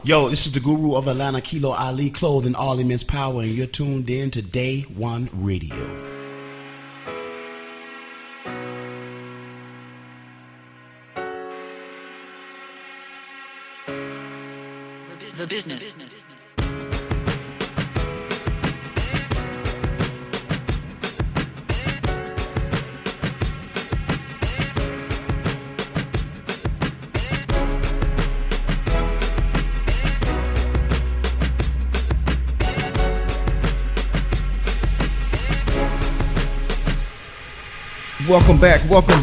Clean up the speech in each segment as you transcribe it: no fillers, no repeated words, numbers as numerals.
Yo, this is the guru of Atlanta, Kilo Ali, clothing all immense power, and you're tuned in to Day One Radio. The business. Welcome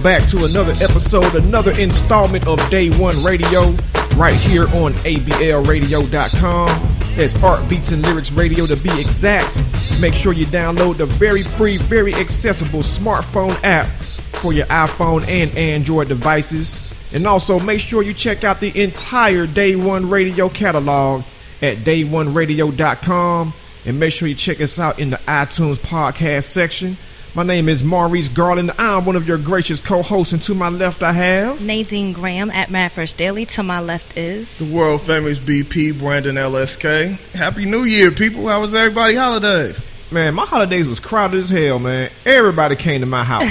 back to another episode, another installment of Day One Radio, right here on ablradio.com. That's Art Beats and Lyrics Radio to be exact. Make sure you download the very free, very accessible smartphone app for your iPhone and Android devices. And also make sure you check out the entire Day One Radio catalog at day1radio.com. And make sure you check us out in the iTunes podcast section. My name is Maurice Garland. I'm one of your gracious co-hosts, and to my left I have Nadine Graham at Mad Fresh Daily. To my left is the world famous BP Brandon LSK. Happy New Year, people. How was everybody holidays? Man, my holidays was crowded as hell, man. Everybody came to my house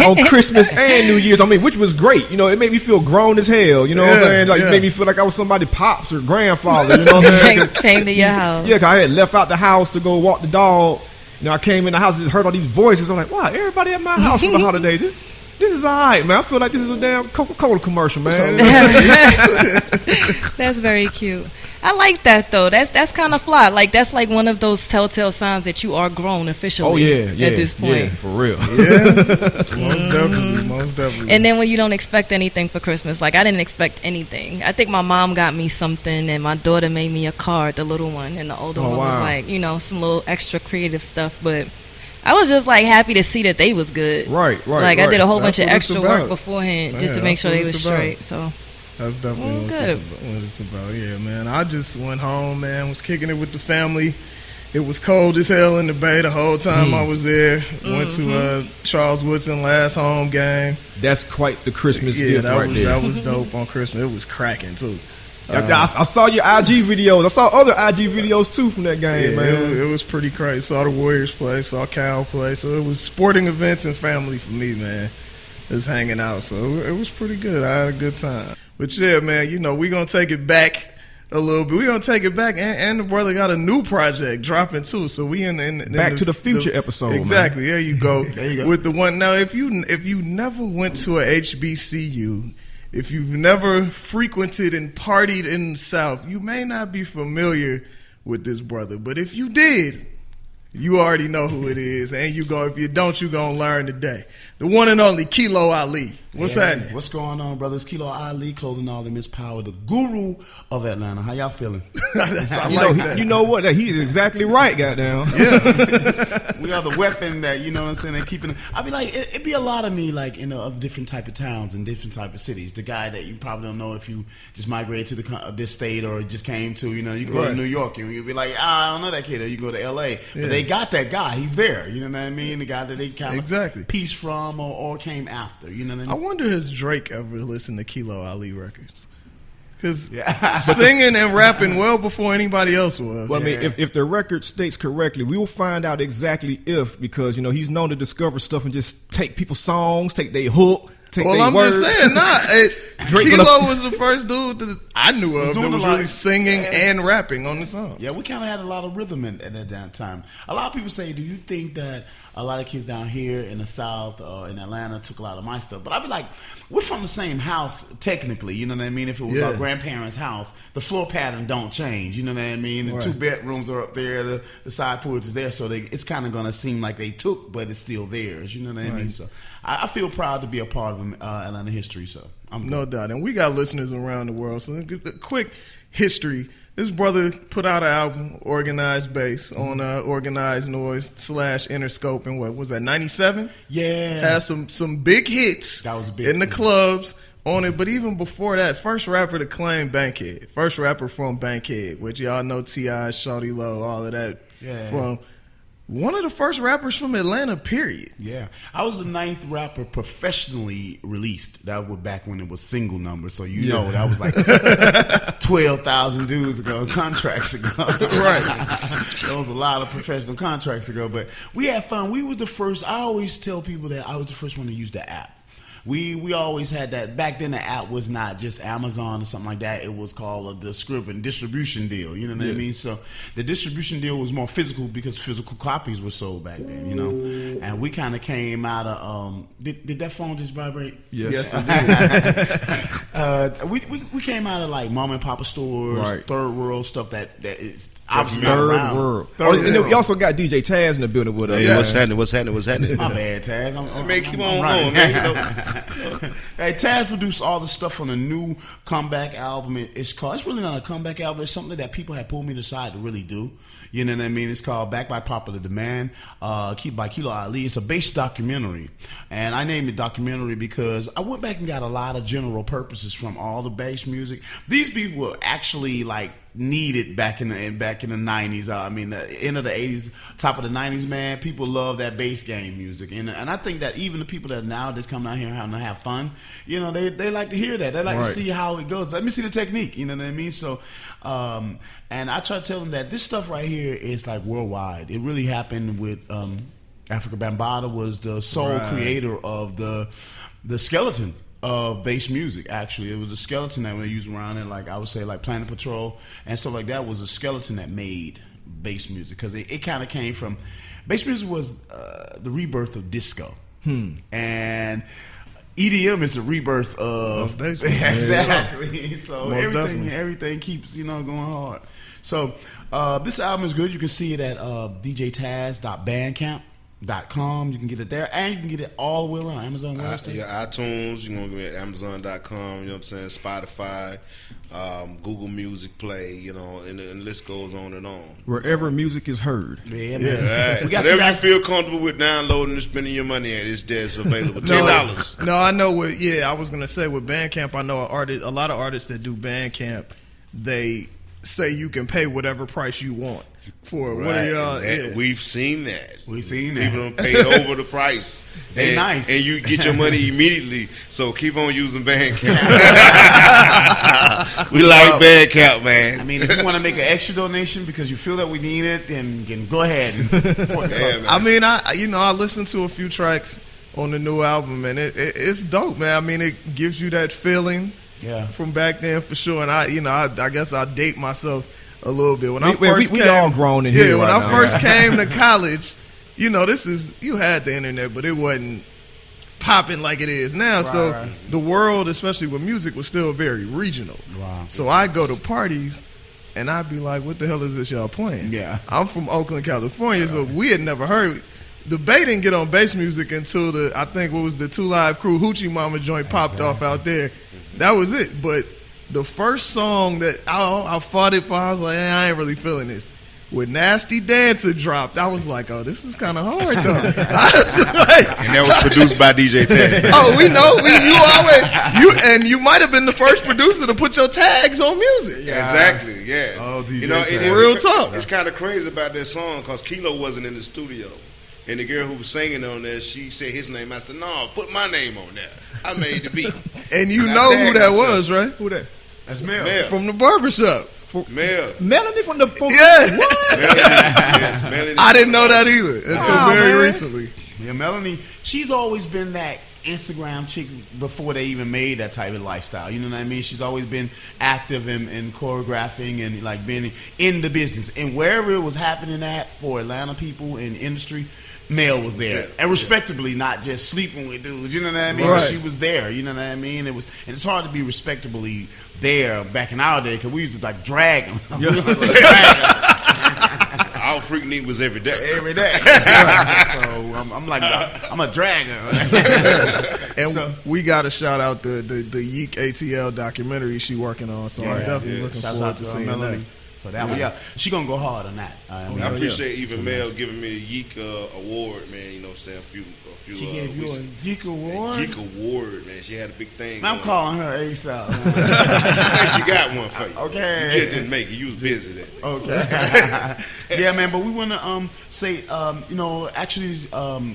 on Christmas and New Year's. I mean, which was great. You know, it made me feel grown as hell. You know what I'm saying? Like, it made me feel like I was somebody's pops or grandfather. You know what I'm saying? Came to your house. Yeah, because I had left out the house to go walk the dog. You know, I came in the house and heard all these voices. I'm like, wow, everybody at my house for the holiday. This is all right, man. I feel like this is a damn Coca-Cola commercial, man. That's very cute. I like that, though. That's kind of fly. Like, that's like one of those telltale signs that you are grown officially at this point. Yeah, for real. Most definitely. And then when you don't expect anything for Christmas, like I didn't expect anything. I think my mom got me something, and my daughter made me a card, the little one, and the older one was like, you know, some little extra creative stuff. But I was just like happy to see that they was good. Right. Like I did a whole bunch of extra work beforehand just to make sure they was straight. So. That's definitely what it's about. Yeah, man. I just went home, man. Was kicking it with the family. It was cold as hell in the Bay the whole time I was there. Went to Charles Woodson last home game. That's quite the Christmas gift there. That was dope on Christmas. It was cracking, too. I saw your IG videos. I saw other IG videos, too, from that game, man. It was pretty crazy. Saw the Warriors play. Saw Cal play. So it was sporting events and family for me, man. Just hanging out. So it was pretty good. I had a good time. But yeah, man, you know, we're going to take it back a little bit. We're going to take it back. And the brother got a new project dropping, too. So we in Back to the Future episode, exactly. Man. There you go. There you go. With the one. Now, if you never went to a HBCU, if you've never frequented and partied in the South, you may not be familiar with this brother. But if you did, you already know who it is. And if you don't, you're going to learn today. The one and only Kilo Ali. What's happening? What's going on, brothers? Kilo Ali, clothing all immense power, the guru of Atlanta. How y'all feeling? You know what? He is exactly right, goddamn. Yeah. We are the weapon that, you know what I'm saying, and keeping. I be like, it'd be a lot of me, like, in other different type of towns and different type of cities. The guy that you probably don't know if you just migrated to this state or just came to, you know, you go to New York and you'll be like, I don't know that kid. Or you go to L.A. But they got that guy. He's there. You know what I mean? The guy that they kind of pieced from or came after. You know what I mean? I wonder, has Drake ever listened to Kilo Ali records? Because singing and rapping well before anybody else was. Well, I mean, if the record states correctly, we will find out exactly because, you know, he's known to discover stuff and just take people's songs, take their hook, take their words. Just saying, Kilo was the first dude that I knew of that was really singing and rapping on the song. Yeah, we kind of had a lot of rhythm at that time. A lot of people say, do you think that a lot of kids down here in the South or in Atlanta took a lot of my stuff? But I'd be like, we're from the same house, technically. You know what I mean? If it was our grandparents' house, the floor pattern don't change. You know what I mean? The 2 bedrooms are up there, the side porch is there, so it's kind of going to seem like they took, but it's still theirs. You know what I mean? So I feel proud to be a part of Atlanta history, so I'm good. No doubt. And we got listeners around the world, so a quick history. This brother put out an album, Organized Bass, on Organized Noise / Interscope, and what was that, 97? Yeah. Had some big hits that was big in the clubs on it. But even before that, first rapper to claim Bankhead. First rapper from Bankhead, which y'all know T.I., Shawty Low, all of that from. one of the first rappers from Atlanta, period. Yeah, I was the 9th rapper professionally released. That was back when it was single numbers, so know that was like 12,000 dudes ago, contracts ago. Right. There was a lot of professional contracts ago, but we had fun. We were the first. I always tell people that I was the first one to use the app. We always had that. Back then, the app was not just Amazon or something like that. It was called a distribution deal. You know what I mean? So the distribution deal was more physical because physical copies were sold back then. You know, and we kind of came out of. Did that phone just vibrate? Yes, it did. We came out of like mom and pop stores, third world stuff that is obviously third not around. world. And we also got DJ Taz in the building with us. Hey, what's happening? My bad, Taz. Keep on going, man. Hey, Taz produced all the stuff on the new comeback album. It's really not a comeback album. It's something that people have pulled me aside to really do. You know what I mean? It's called Back by Popular Demand, by Kilo Ali. It's a bass documentary. And I named it documentary because I went back and got a lot of general purposes from all the bass music. These people were actually like needed back in the 90s. I mean, the end of the 80s, top of the 90s, man. People love that bass game music, and I think that even the people that now just come down here and have fun, you know, they like to hear that. They like to see how it goes. Let me see the technique. You know what I mean? So, and I try to tell them that this stuff right here is like worldwide. It really happened with Africa Bambaataa was the sole creator of the skeleton of bass music. Actually, it was a skeleton that we used around it, like I would say, like Planet Patrol and stuff like that. Was a skeleton that made bass music because it kind of came from bass music was the rebirth of disco, and EDM is the rebirth of bass music. Exactly. So Most everything keeps going hard. So this album is good. You can see it at djtaz.bandcamp.com. You can get it there, and you can get it all the way around Amazon. iTunes, you're going to get Amazon.com, you know what I'm saying, Spotify, Google Music Play, you know, and the list goes on and on. Wherever music is heard. Yeah, man. Right. Whatever you feel comfortable with downloading and spending your money at, it's there, it's available. $10. No, I know what. Yeah, I was gonna say with Bandcamp, I know a lot of artists that do Bandcamp. They say you can pay whatever price you want for right. What are y'all? We've seen that. People don't pay over the price. They nice, and you get your money immediately. So keep on using Bandcamp. We like Bandcamp, man. I mean, if you want to make an extra donation because you feel that we need it, then go ahead and support the I mean, I listened to a few tracks on the new album, and it's dope, man. I mean, it gives you that feeling. Yeah. From back then, for sure. And I guess I date myself a little bit. When we all grown in here. When right I now. first came to college, you had the internet, but it wasn't popping like it is now. Right, so the world, especially with music, was still very regional. Wow. So I go to parties, and I'd be like, "What the hell is this y'all playing?" Yeah. I'm from Oakland, California, so we had never heard. The Bay didn't get on bass music until the 2 Live Crew Hoochie Mama joint popped off out there. That was it. But the first song that I fought it for, I was like, I ain't really feeling this. When Nasty Dancer dropped, I was like, oh, this is kind of hard, though. And that was produced by DJ Taz. Oh, we know. You might have been the first producer to put your tags on music. Yeah, exactly, yeah. Oh, DJ real talk. It's kind of crazy about that song because Kilo wasn't in the studio. And the girl who was singing on there, she said his name. I said, no, put my name on there. I made the beat. And you know who that was, right? Who that? That's Mel. From the barbershop. Melanie from the... Yeah. What? Melanie. I didn't know that either until very recently. Yeah, Melanie, she's always been that Instagram chick before they even made that type of lifestyle. You know what I mean? She's always been active in choreographing and like being in the business. And wherever it was happening at for Atlanta people in industry, Mel was there, and respectably, not just sleeping with dudes. You know what I mean? Right. She was there. You know what I mean? And it's hard to be respectably there back in our day because we used to like drag them. Our freak need was every day. Every day. So I'm like, I'm a dragger. And we got to shout out the Yeek ATL documentary she working on. So I'm definitely looking forward to seeing Melanie. that. for that one. Yeah, she gonna go hard on that. I appreciate even Mel giving me a Yeek award, man. You know what I'm saying? A few. She gave you a Yeek award? Yeek award, man. She had a big thing. I'm calling her ASAP. I think she got one for you. Okay. You just didn't make it. You was busy then. Okay. Yeah, man, but we want to say, actually,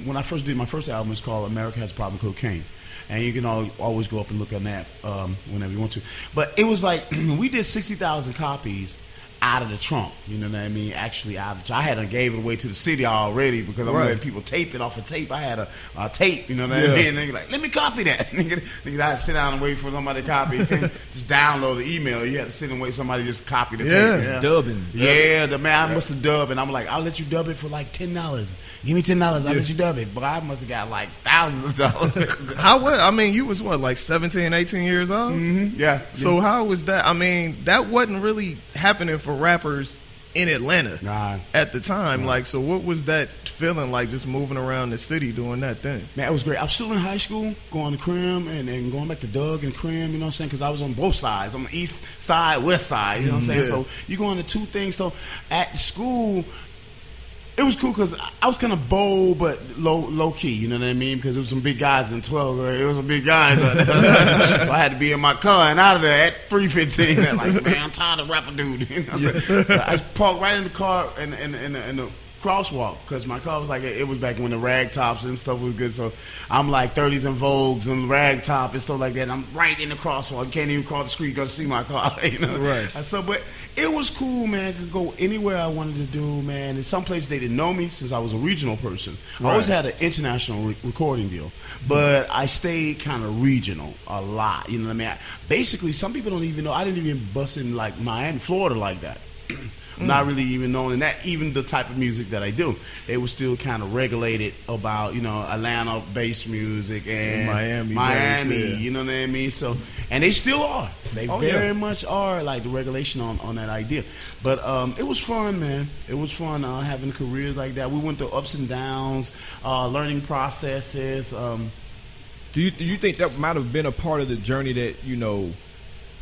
when I first did my first album, it's called America Has a Problem with Cocaine. And you can always go up and look on that whenever you want to. But it was like, we did 60,000 copies out of the trunk, you know what I mean? Actually, I had gave it away to the city already because I'm letting people tape it off a tape. I had a tape, you know what I mean? And they're like, let me copy that. Nigga, I had to sit down and wait for somebody to copy. You can't just download the email. You had to sit and wait for somebody to just copy the tape. Yeah, dubbing. Yeah, the man, I must have dubbed, and I'm like, I'll let you dub it for like $10. Give me $10, I'll let you dub it. But I must have got like thousands of dollars. I mean, you was what, like 17, 18 years old? Mm-hmm. Yeah. So how was that? I mean, that wasn't really happening for rappers in Atlanta at the time. Like, so what was that feeling like, just moving around the city doing that thing? Man, it was great. I was still in high school, going to Crim and going back to Doug and Crim, you know what I'm saying? Because I was on both sides, on the east side, west side, you know what I'm saying? Yeah. So you go into two things. So at school, it was cool because I was kind of bold but low key, you know what I mean? Because there was some big guys in 12th grade. It was some big guys out there. So I had to be in my car and out of there at 3:15. Like, man, I'm tired of rapping, dude. You know what I'm saying? I parked right in the car in the crosswalk because my car was like, it was back when the rag tops and stuff was good. So I'm like 30s and Vogues and rag top and stuff like that. And I'm right in the crosswalk. You can't even cross the street, go to see my car, you know? Right. So, but it was cool, man. I could go anywhere I wanted to do, man. In some places they didn't know me since I was a regional person. I always had an international recording deal, but I stayed kind of regional a lot. You know what I mean? Basically, some people don't even know. I didn't even bust in like Miami, Florida like that. Not really even knowing that, even the type of music that I do, it was still kind of regulated about, you know, Atlanta-based music and Miami, you know what I mean? So, and they still are. They very much are, like, the regulation on that idea. But it was fun, man. It was fun having careers like that. We went through ups and downs, learning processes. Do you think that might have been a part of the journey that, you know,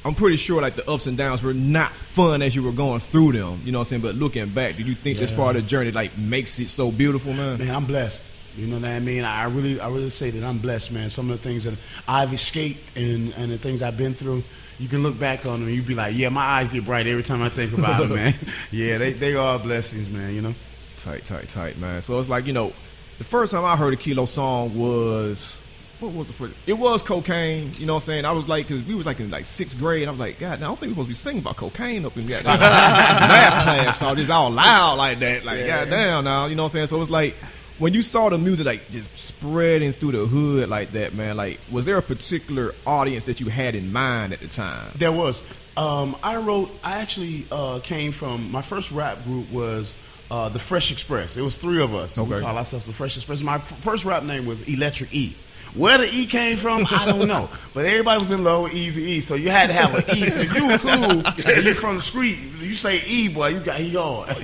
I'm pretty sure like the ups and downs were not fun as you were going through them, you know what I'm saying? But looking back, do you think this part of the journey like makes it so beautiful, man? Man, I'm blessed. You know what I mean? I really say that I'm blessed, man. Some of the things that I've escaped and the things I've been through, you can look back on them and you be like, yeah, my eyes get bright every time I think about it, man. Yeah, they are blessings, man, you know? Tight, man. So it's like, you know, the first time I heard a Kilo song was... What was the first? It was Cocaine, you know what I'm saying? I was like, because we was like in like 6th grade. I was like, God, I don't think we're supposed to be singing about cocaine up in that math class. So this all loud like that. Like, goddamn now, you know what I'm saying? So it's like, when you saw the music like just spreading through the hood like that, man, like, was there a particular audience that you had in mind at the time? There was. I actually came from, my first rap group was the Fresh Express. It was 3 of us. So we call ourselves the Fresh Express. My first rap name was Electric E. Where the E came from, I don't know. But everybody was in love with Easy E, so you had to have an E. If you were cool and you from the street, you say E, boy, you got E hard.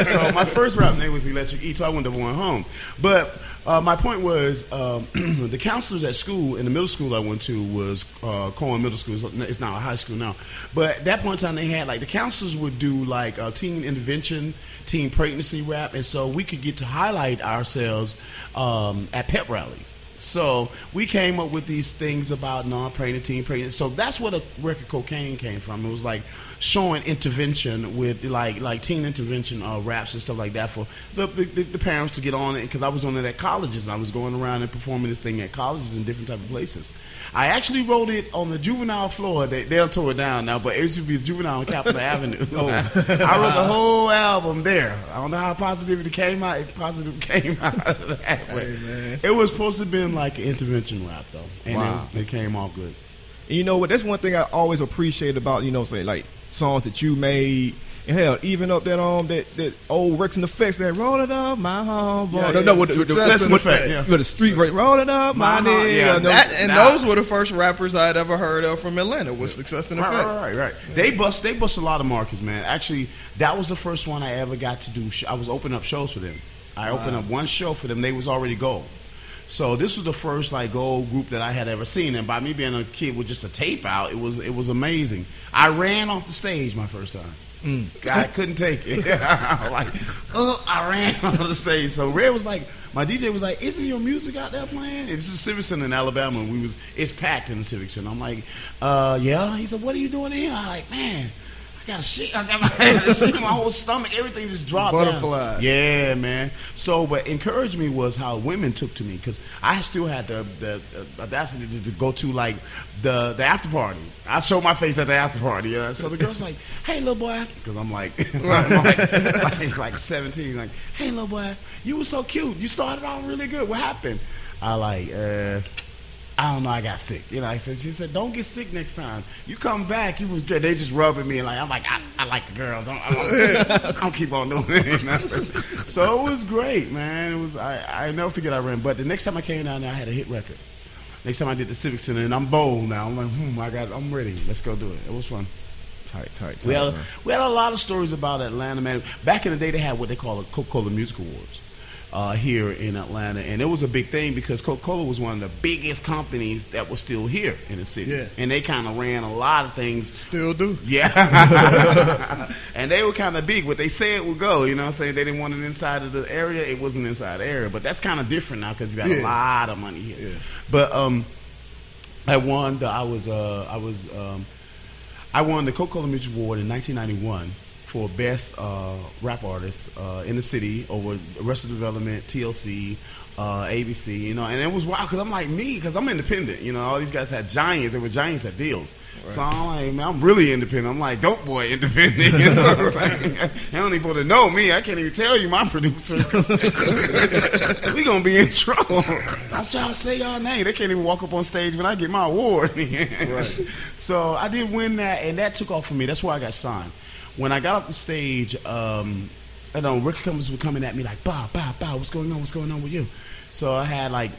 So my first rap name was Electric E, so I went to one home. But my point was, the counselors at school, in the middle school I went to was Cohen Middle School. It's now a high school now. But at that point in time, they had, like, the counselors would do, like, teen intervention, teen pregnancy rap, and so we could get to highlight ourselves at pep rallies. So we came up with these things about non-pregnant, teen pregnant. So that's where the record Cocaine came from. It was like showing intervention with like teen intervention raps and stuff like that for the parents to get on it, because I was on it at colleges and I was going around and performing this thing at colleges and different type of places. I actually wrote it on the Juvenile floor. They'll tore it down now, but it should be Juvenile on Capitol Avenue. I wrote the whole album there. I don't know how positivity came out. It positively came out of that. Hey, it was supposed to be like an intervention rap though, and it came off good. And you know what? That's one thing I always appreciate about, you know, say like songs that you made. And hell, even up that old Rex and Effects that roll it up, my home. With the street rate, roll it up, my nigga. And those were the first rappers I'd ever heard of from Atlanta with Success and Effect. Right. They bust a lot of markets, man. Actually, that was the first one I ever got to do. I was opening up shows for them. I opened up one show for them. They was already gold. So this was the first like gold group that I had ever seen, and by me being a kid with just a tape out, it was amazing. I ran off the stage my first time. I couldn't take it. I ran off the stage. So Red was like, my DJ was like, "Isn't your music out there playing?" It's the Civic Center in Alabama. It's packed in the Civic Center. I'm like, yeah. He said, "What are you doing here?" I'm like, "Man, I got a shit in my whole stomach. Everything just dropped Butterfly. down." Yeah, man. So, what encouraged me was how women took to me, because I still had the audacity to go to like the after party. I showed my face at the after party. Yeah. So the girl's like, "Hey, little boy," because I'm like, like 17. Like, "Hey, little boy, you were so cute. You started out really good. What happened?" I like, I don't know, I got sick. You know, she said, "Don't get sick next time. You come back, you was good." They just rubbing me, and like, I'm like, I like the girls. I'll keep on doing it. You know? So it was great, man. It was, I never forget I ran. But the next time I came down there, I had a hit record. Next time I did the Civic Center, and I'm bold now. I'm like, I'm ready. Let's go do it. It was fun. Tight. We had a lot of stories about Atlanta, man. Back in the day, they had what they call a Coca-Cola Music Awards. Here in Atlanta, and it was a big thing because Coca-Cola was one of the biggest companies that was still here in the city. Yeah. And they kind of ran a lot of things. Still do. Yeah. And they were kind of big. What they said would go, you know what I'm saying? They didn't want it inside of the area. It wasn't inside the area. But that's kind of different now because you got a lot of money here. Yeah. But I won the Coca-Cola Music Award in 1991 for best rap artist in the city over Arrested Development, TLC, ABC, you know, and it was wild because I'm like because I'm independent, you know. All these guys had giants; they were giants at deals. Right. So I'm like, man, I'm really independent. I'm like dope boy independent. You know what I'm saying? They don't even want to know me. I can't even tell you my producers because we gonna be in trouble. I'm trying to say y'all name. They can't even walk up on stage when I get my award. Right. So I did win that, and that took off for me. That's why I got signed. When I got off the stage, I know record companies were coming at me like, "Bow, what's going on? What's going on with you?" So I had like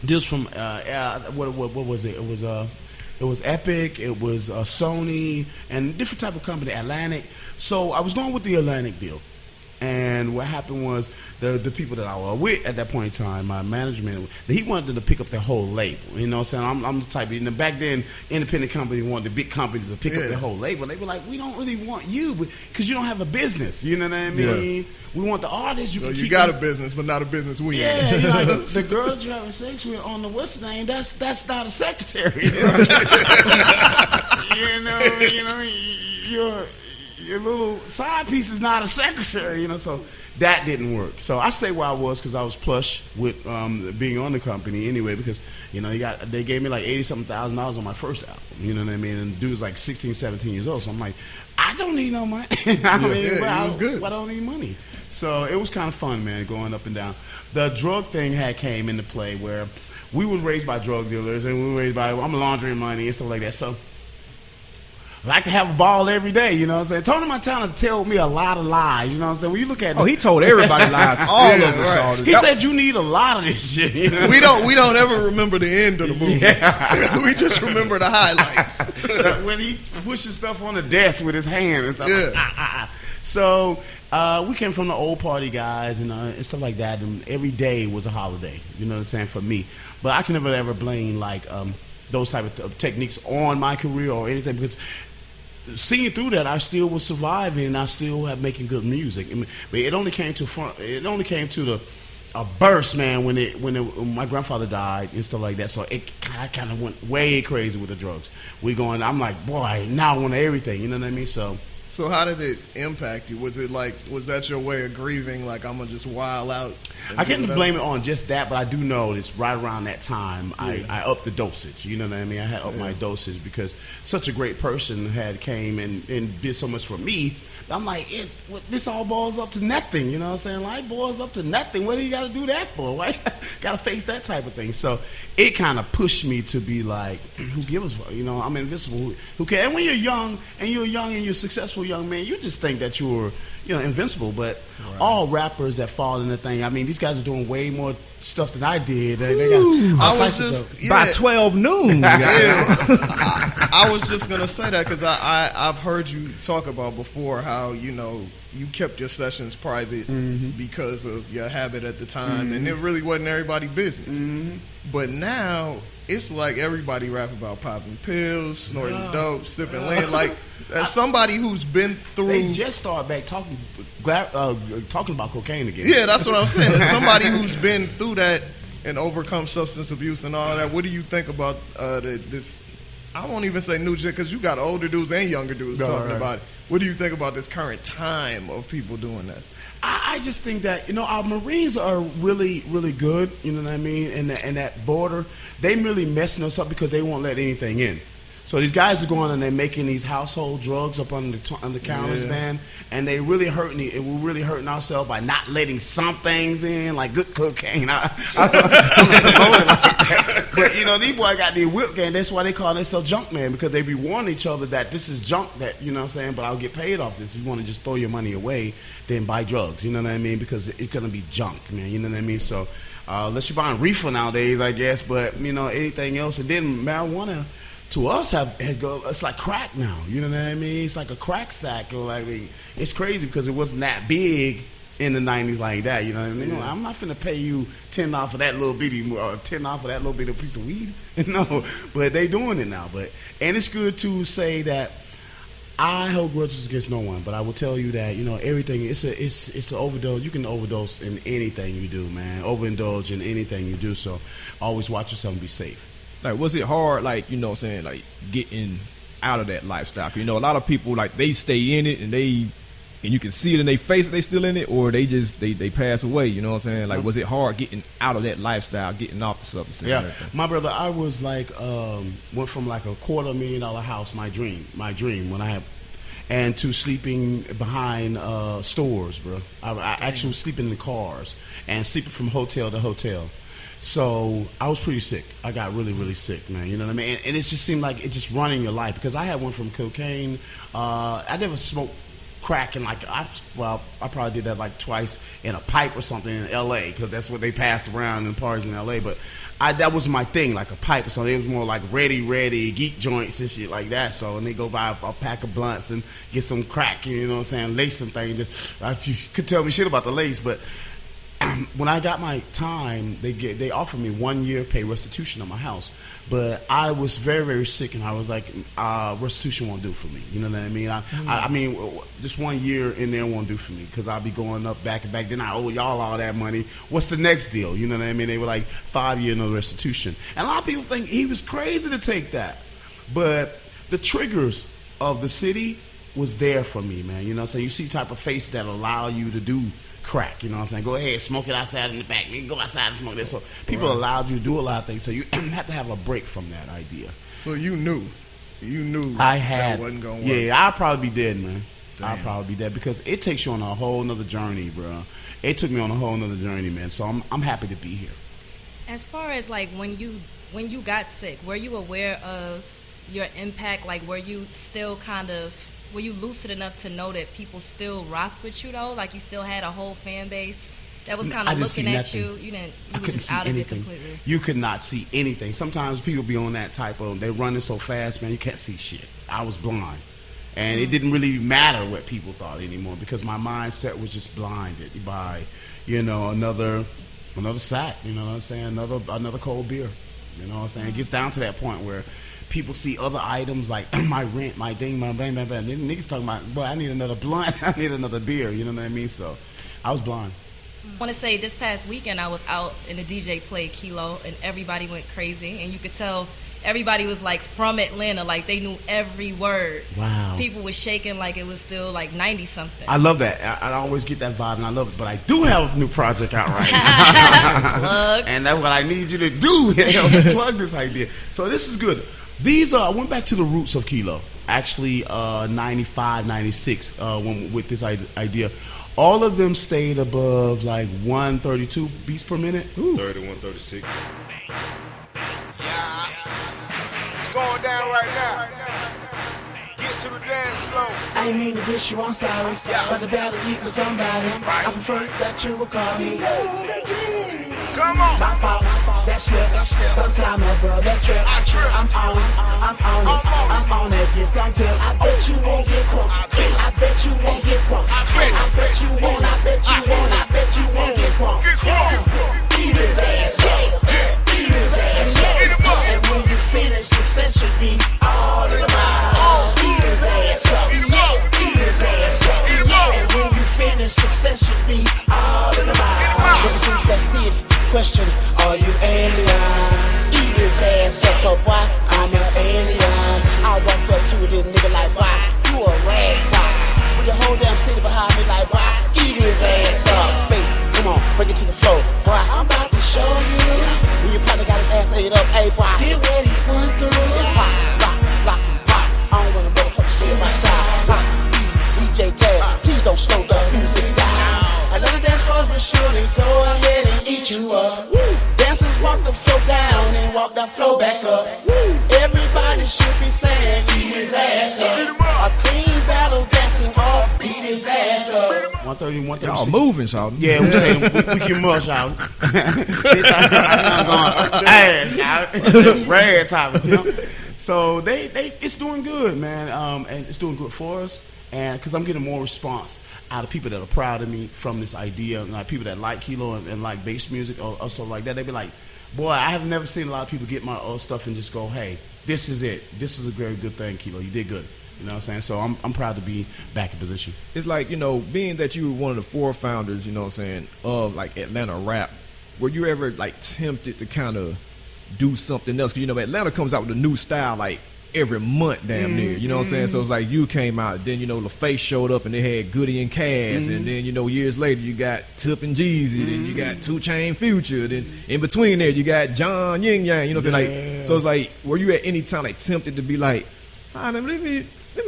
deals from what was it? It was Epic, it was Sony, and different type of company, Atlantic. So I was going with the Atlantic deal. And what happened was the people that I was with at that point in time, my management, he wanted to pick up the whole label. You know what I'm saying? I'm the type of, back then, independent company wanted the big companies to pick up the whole label. They were like, "We don't really want you because you don't have a business." You know what I mean? Yeah. We want the artists. You got a business, but not a business we Yeah, you know, like the girl that you're having sex with on the what's name, that's not a secretary. Your little side piece is not a secretary, you know, so that didn't work. So I stayed where I was because I was plush with being on the company anyway, because, you know, they gave me like $80,000 on my first album, you know what I mean? And the dude's like 16, 17 years old, so I'm like, I don't need no money. I don't need money. So it was kind of fun, man, going up and down. The drug thing came into play where we were raised by drug dealers, and we were raised by, I'm laundering money and stuff like that, so I like to have a ball every day, you know what I'm saying? Tony Montana told me a lot of lies, you know what I'm saying? When you look at he told everybody lies all over Charlotte. He said you need a lot of this shit. You know? We don't ever remember the end of the movie. Yeah. We just remember the highlights. When he pushes stuff on the desk with his hand and stuff. So we came from the old party guys and stuff like that, and every day was a holiday, you know what I'm saying, for me. But I can never ever blame like those type of techniques on my career or anything, because seeing through that, I still was surviving and I still have making good music. But it only came to a burst, man, when my grandfather died and stuff like that. So I kind of went way crazy with the drugs. I'm like, boy, now I want everything. You know what I mean? So how did it impact you? Was that your way of grieving? Like, I'm gonna just wild out? I can't blame it on just that, but I do know it's right around that time I upped the dosage. You know what I mean? I had upped my dosage because such a great person had came and did so much for me. I'm like, this all boils up to nothing. You know what I'm saying? Life boils up to nothing. What do you got to do that for? Why got to face that type of thing? So it kind of pushed me to be like, who gives a fuck? You know, I'm invincible. Who cares? And when you're young and you're successful young man, you just think that you're, invincible. But all rappers that fall in the thing, I mean, these guys are doing way more stuff that I did. They got all types of stuff. By 12 noon. I was just gonna say that because I've heard you talk about before how you kept your sessions private because of your habit at the time, and it really wasn't everybody's business. But now it's like everybody rap about popping pills, snorting dope, sipping lean. Like as somebody who's been through, they just started back talking about cocaine again. Yeah, that's what I'm saying. As somebody who's been through that and overcome substance abuse and all that, what do you think about this? I won't even say new shit because you got older dudes and younger dudes talking about it. What do you think about this current time of people doing that? I just think that our Marines are really, really good. You know what I mean? And that border, they really messing us up because they won't let anything in. So these guys are going and they're making these household drugs up on the counters, man, and they really hurting it. And we're really hurting ourselves by not letting some things in, like good cocaine. I'm promoting like that. But these boys got their whip game. That's why they call themselves junk man, because they be warning each other that this is junk. That what I'm saying. But I'll get paid off this. If you want to just throw your money away, then buy drugs. You know what I mean? Because it's gonna be junk, man. You know what I mean? So unless you're buying reefer nowadays, I guess. But anything else, and then marijuana. To us, it's like crack now. You know what I mean? It's like a crack sack. It's crazy because it wasn't that big in the 90s like that. You know what I mean? I'm not finna pay you $10 for that little bitty, or $10 for that little bitty piece of weed. No, but they doing it now. And it's good to say that I hold grudges against no one, but I will tell you that everything. It's an overdose. You can overdose in anything you do, man. Overindulge in anything you do. So always watch yourself and be safe. Like, was it hard, like, saying, like, getting out of that lifestyle? A lot of people, like, they stay in it, and you can see it in their face that they still in it, or they just, they pass away, you know what I'm saying? Like, was it hard getting out of that lifestyle, getting off the substance? Yeah, my brother, I was like, went from like a $250,000 house, my dream, when I had, and to sleeping behind stores, bro. I actually was sleeping in the cars, and sleeping from hotel to hotel. So I was pretty sick. I got really, really sick, man. You know what I mean? And it just seemed like it just running your life, because I had went from cocaine. I never smoked crack, and I probably did that like twice in a pipe or something in L.A. because that's what they passed around in parties in L.A. But that was my thing, like a pipe or something. It was more like ready geek joints and shit like that. So and they go buy a pack of blunts and get some crack, you know what I'm saying? Lace some things. You could tell me shit about the lace, but. When I got my time, they offered me 1 year pay restitution on my house, but I was very, very sick, and I was like, restitution won't do for me. You know what I mean? I mean, just 1 year in there won't do for me, because I'll be going up back and back. Then I owe y'all all that money. What's the next deal? You know what I mean? They were like 5 years no restitution, and a lot of people think he was crazy to take that, but the triggers of the city was there for me, man. You know what I'm saying? You see the type of face that allow you to do crack, you know what I'm saying? Go ahead, smoke it outside in the back. You can go outside and smoke this. So people allowed you to do a lot of things. So you have to have a break from that idea. So you knew that wasn't going to work. Yeah, I'd probably be dead, man. I'd probably be dead, because it takes you on a whole nother journey, bro. It took me on a whole nother journey, man. So I'm happy to be here. As far as like when you got sick, were you aware of your impact? Like, were you lucid enough to know that people still rock with you, though? Like, you still had a whole fan base that was kind of looking at you? You were just out of it completely. You could not see anything. Sometimes people be on that type of, they're running so fast, man, you can't see shit. I was blind. And it didn't really matter what people thought anymore, because my mindset was just blinded by, another sack, you know what I'm saying? Another cold beer. You know what I'm saying? It gets down to that point where people see other items like my rent, my thing, my bang, bang, bang. Then niggas talking about, boy, I need another blunt, I need another beer. You know what I mean? So I was blind. I want to say this past weekend I was out and the DJ played Kilo, and everybody went crazy, and you could tell everybody was like from Atlanta, like they knew every word. Wow. People was shaking like it was still like 90 something. I love that. I always get that vibe, and I love it. But I do have a new project out right now. Plug. And that's what I need you to do. Plug this idea. So this is good. These I went back to the roots of Kilo. Actually, 95, 96 with this idea. All of them stayed above like 132 beats per minute. 31, 36. Yeah, it's going down right now. Get to to the dance floor. I ain't mean to dish you, I'm sorry. But the battle eat with somebody. I prefer that you would call me. Come on. My fault, that slip. Sometime a bro, that trip. I'm on it. Get some tip. I bet you won't get crunk. I bet you won't get crunk. I bet you won't. I bet you won't. I bet you won't get crunk. Eat his ass up. Eat his ass up. And when you finish, success should be all in the mind. Eat his ass up. Eat his ass up. And when you finish, success should be all in the mind. Never seen that city. Question, are you alien? Eat his ass up, cause why? I'm an alien. I walked up to this nigga like, why? You a ragtop. With the whole damn city behind me like, why? Eat his ass up. Space, come on, bring it to the floor. Why? I'm about to show you. When your partner got his ass ate up, hey, why? Get what he went through. Pop, rock, and pop. I don't want a motherfucker steal my style. Top speed, DJ Tag, please don't slow the music down. Another dance floors with shorty, go ahead and eat you up. Dancers walk the floor down and walk the floor back up. Everybody should be saying, eat his ass up. A clean battle dancing up, beat his ass up. 130, 130. Y'all moving, y'all. Yeah, we saying we can mush out. Red topic, you know? So it's doing good, man, and it's doing good for us. And because I'm getting more response out of people that are proud of me from this idea, and like people that like Kilo and like bass music or stuff like that. They be like, boy, I have never seen a lot of people get my old stuff and just go, hey, this is it. This is a very good thing, Kilo. You did good. You know what I'm saying? So I'm proud to be back in position. It's like, you know, being that you were one of the four founders, you know what I'm saying, of like Atlanta rap, were you ever like tempted to kind of do something else? Because, you know, Atlanta comes out with a new style like every month damn near, you know what I'm saying? So it's like you came out, then, you know, LaFace showed up and they had Goody and Cass, and then, you know, years later you got Tip and Jeezy, then you got 2 Chainz Future, then in between there you got John Yin Yang, you know what I'm saying? Like, so it's like, were you at any time like tempted to be like, let me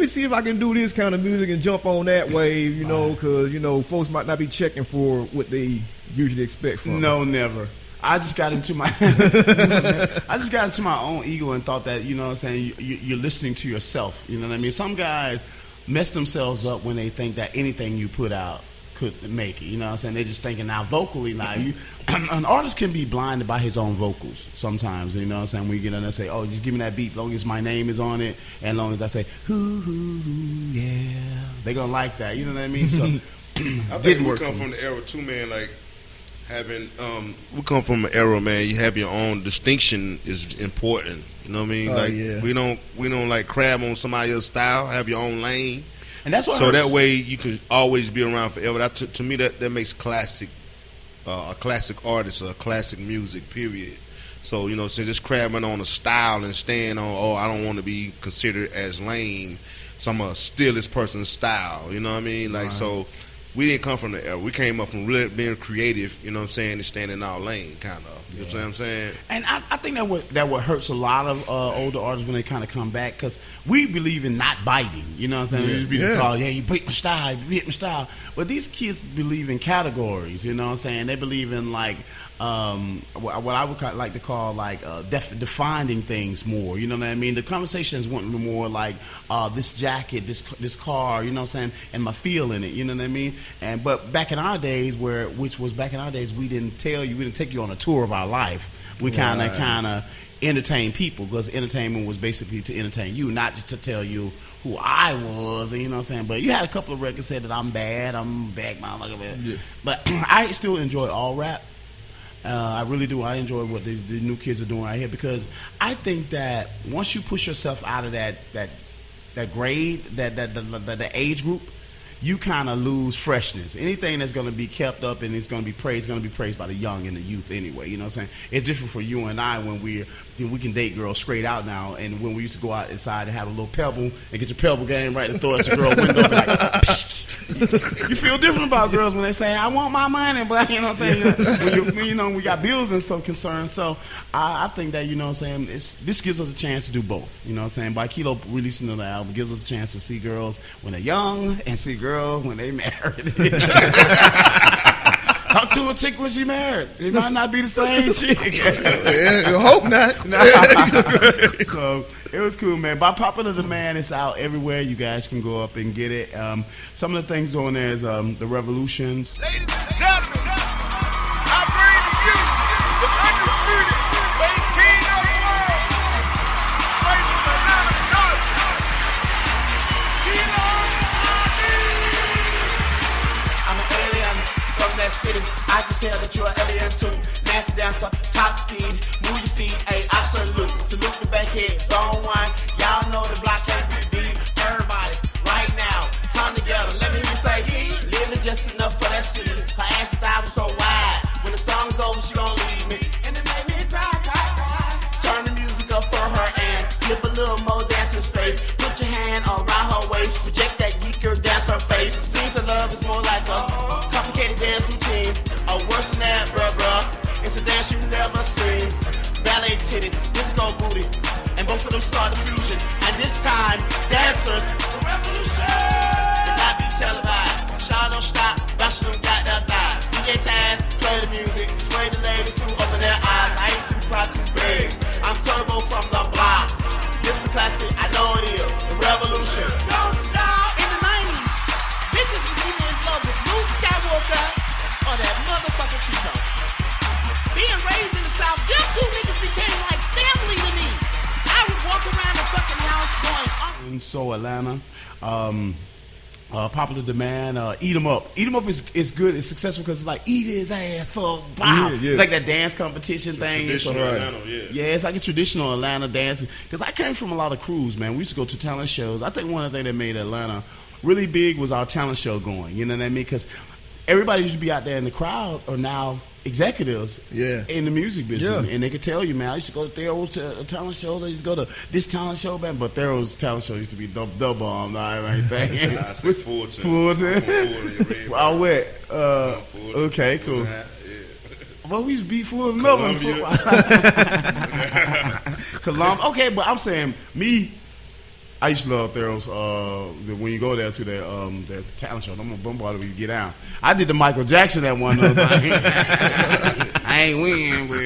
see if I can do this kind of music and jump on that wave, you know, because, you know, folks might not be checking for what they usually expect from No, never. I just got into my own ego and thought that, you know what I'm saying, you're listening to yourself. You know what I mean? Some guys mess themselves up when they think that anything you put out could make it. You know what I'm saying? They're just thinking now vocally. Now, an artist can be blinded by his own vocals sometimes. You know what I'm saying? When you get on there and say, oh, just give me that beat, as long as my name is on it, and as long as I say, hoo, yeah, they're going to like that. You know what I mean? So, I think we come from the era too, man, like, we come from an era, man. You have your own distinction is important. You know what I mean? We don't like crab on somebody else's style. Have your own lane, and that's what. So that way you can always be around forever. That to me that makes classic, a classic artist, or a classic music. Period. So you know, so just crabbing on a style and staying on. Oh, I don't want to be considered as lame, so I'm gonna steal this person's style. You know what I mean? Like so. We didn't come from the era. We came up from really being creative, you know what I'm saying, and staying in our lane, kind of. You know what I'm saying? And I think that what hurts a lot of older artists when they kind of come back, because we believe in not biting. You know what I'm saying? We just call, you beat my style, you beat my style. But these kids believe in categories, you know what I'm saying? They believe in, like, what I would like to call, like, defining things more. You know what I mean? The conversations went more like this jacket, this car, you know what I'm saying, and my feel in it. You know what I mean? But back in our days, we didn't take you on a tour of our life. We kind of entertain people, because entertainment was basically to entertain you, not just to tell you who I was, and you know what I'm saying. But you had a couple of records said that I'm bad, motherfucker. Yeah. But I still enjoy all rap. I really do. I enjoy what the new kids are doing right here, because I think that once you push yourself out of that grade, that age group, you kind of lose freshness. Anything that's going to be kept up and it's going to be praised by the young and the youth anyway. You know what I'm saying? It's different for you and I when we can date girls straight out now, and when we used to go out inside and have a little pebble and get your pebble game right and throw it at your girl window. Like, you feel different about girls when they say, I want my money, but you know what I'm saying? When we got bills and stuff concerned. So I think that, you know what I'm saying, this gives us a chance to do both. You know what I'm saying? By Kilo releasing the album gives us a chance to see girls when they're young and see girls when they married. Talk to a chick when she married. It might not be the same chick. Yeah, I hope not. So it was cool, man. By popular demand, it's out everywhere. You guys can go up and get it. Some of the things on there is the Revolutions. Ladies and gentlemen, I bring to you the undisputed bass king of the world. Straight from Atlanta, Georgia. I'm an alien from that city. I can tell that you're an alien too. Nasty dancer, top speed, move your feet. Hey, I salute. Salute the bankhead, zone one. Y'all know the block can't be beat. Everybody, right now, come together. Let me hear you say, living just enough for that city. Her ass style was so wide. When the song's over, she gon' leave me. And it made me cry, cry, cry. Turn the music up for her and give a little more dancing space. Put your hand around her waist. Project that yeeker dance her face. Seems to love is more like a complicated dance routine. Or worse than that, bruh. It's a dance you've never seen. Ballet titties, disco booty, and both of them start a fusion. And this time, dancers, the revolution. It not be televised. Shaw don't stop, bashing them got that vibe. DJ Taz, play the music, sway the ladies to open their eyes. I ain't too proud to big. I'm Turbo from the block. This is a classic, I know it is. The revolution. Don't stop. In the 90s, bitches was either in love with Luke Skywalker or that motherfucking Tito. Being raised in the South, them two niggas became like family to me. I would walk around the fucking house going, And so Atlanta, popular demand, Eat 'em Up. Eat 'em Up is good. It's successful because it's like eat his ass up. Wow. Yeah. It's like that dance competition thing. Traditional Atlanta, Yeah, it's like a traditional Atlanta dancing. Because I came from a lot of crews, man. We used to go to talent shows. I think one of the things that made Atlanta really big was our talent show going. You know what I mean? Because everybody used to be out there in the crowd are now executives in the music business. And they could tell you, man, I used to go to Thero's talent shows. I used to go to this talent show, man. But Thero's talent show used to be the bomb. I think. I say Fulton. Fulton. I went. Okay, cool. Yeah. Well, we used to be full of Columbia. Columbia. Okay, but I'm saying me. I used to love Thero's. When you go there to their talent show, I'm gonna bombard when you get down. I did the Michael Jackson that one. I ain't win, but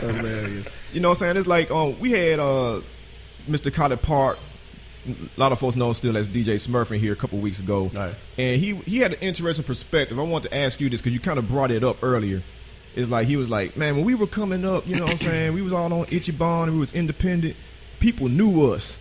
Hilarious. You know what I'm saying? It's like we had Mr. Collett Park. A lot of folks know him still as DJ Smurf in here a couple weeks ago. Right. And he had an interesting perspective. I wanted to ask you this because you kind of brought it up earlier. It's like he was like, man, when we were coming up, you know what I'm saying? We was all on Ichiban and we was independent. People knew us.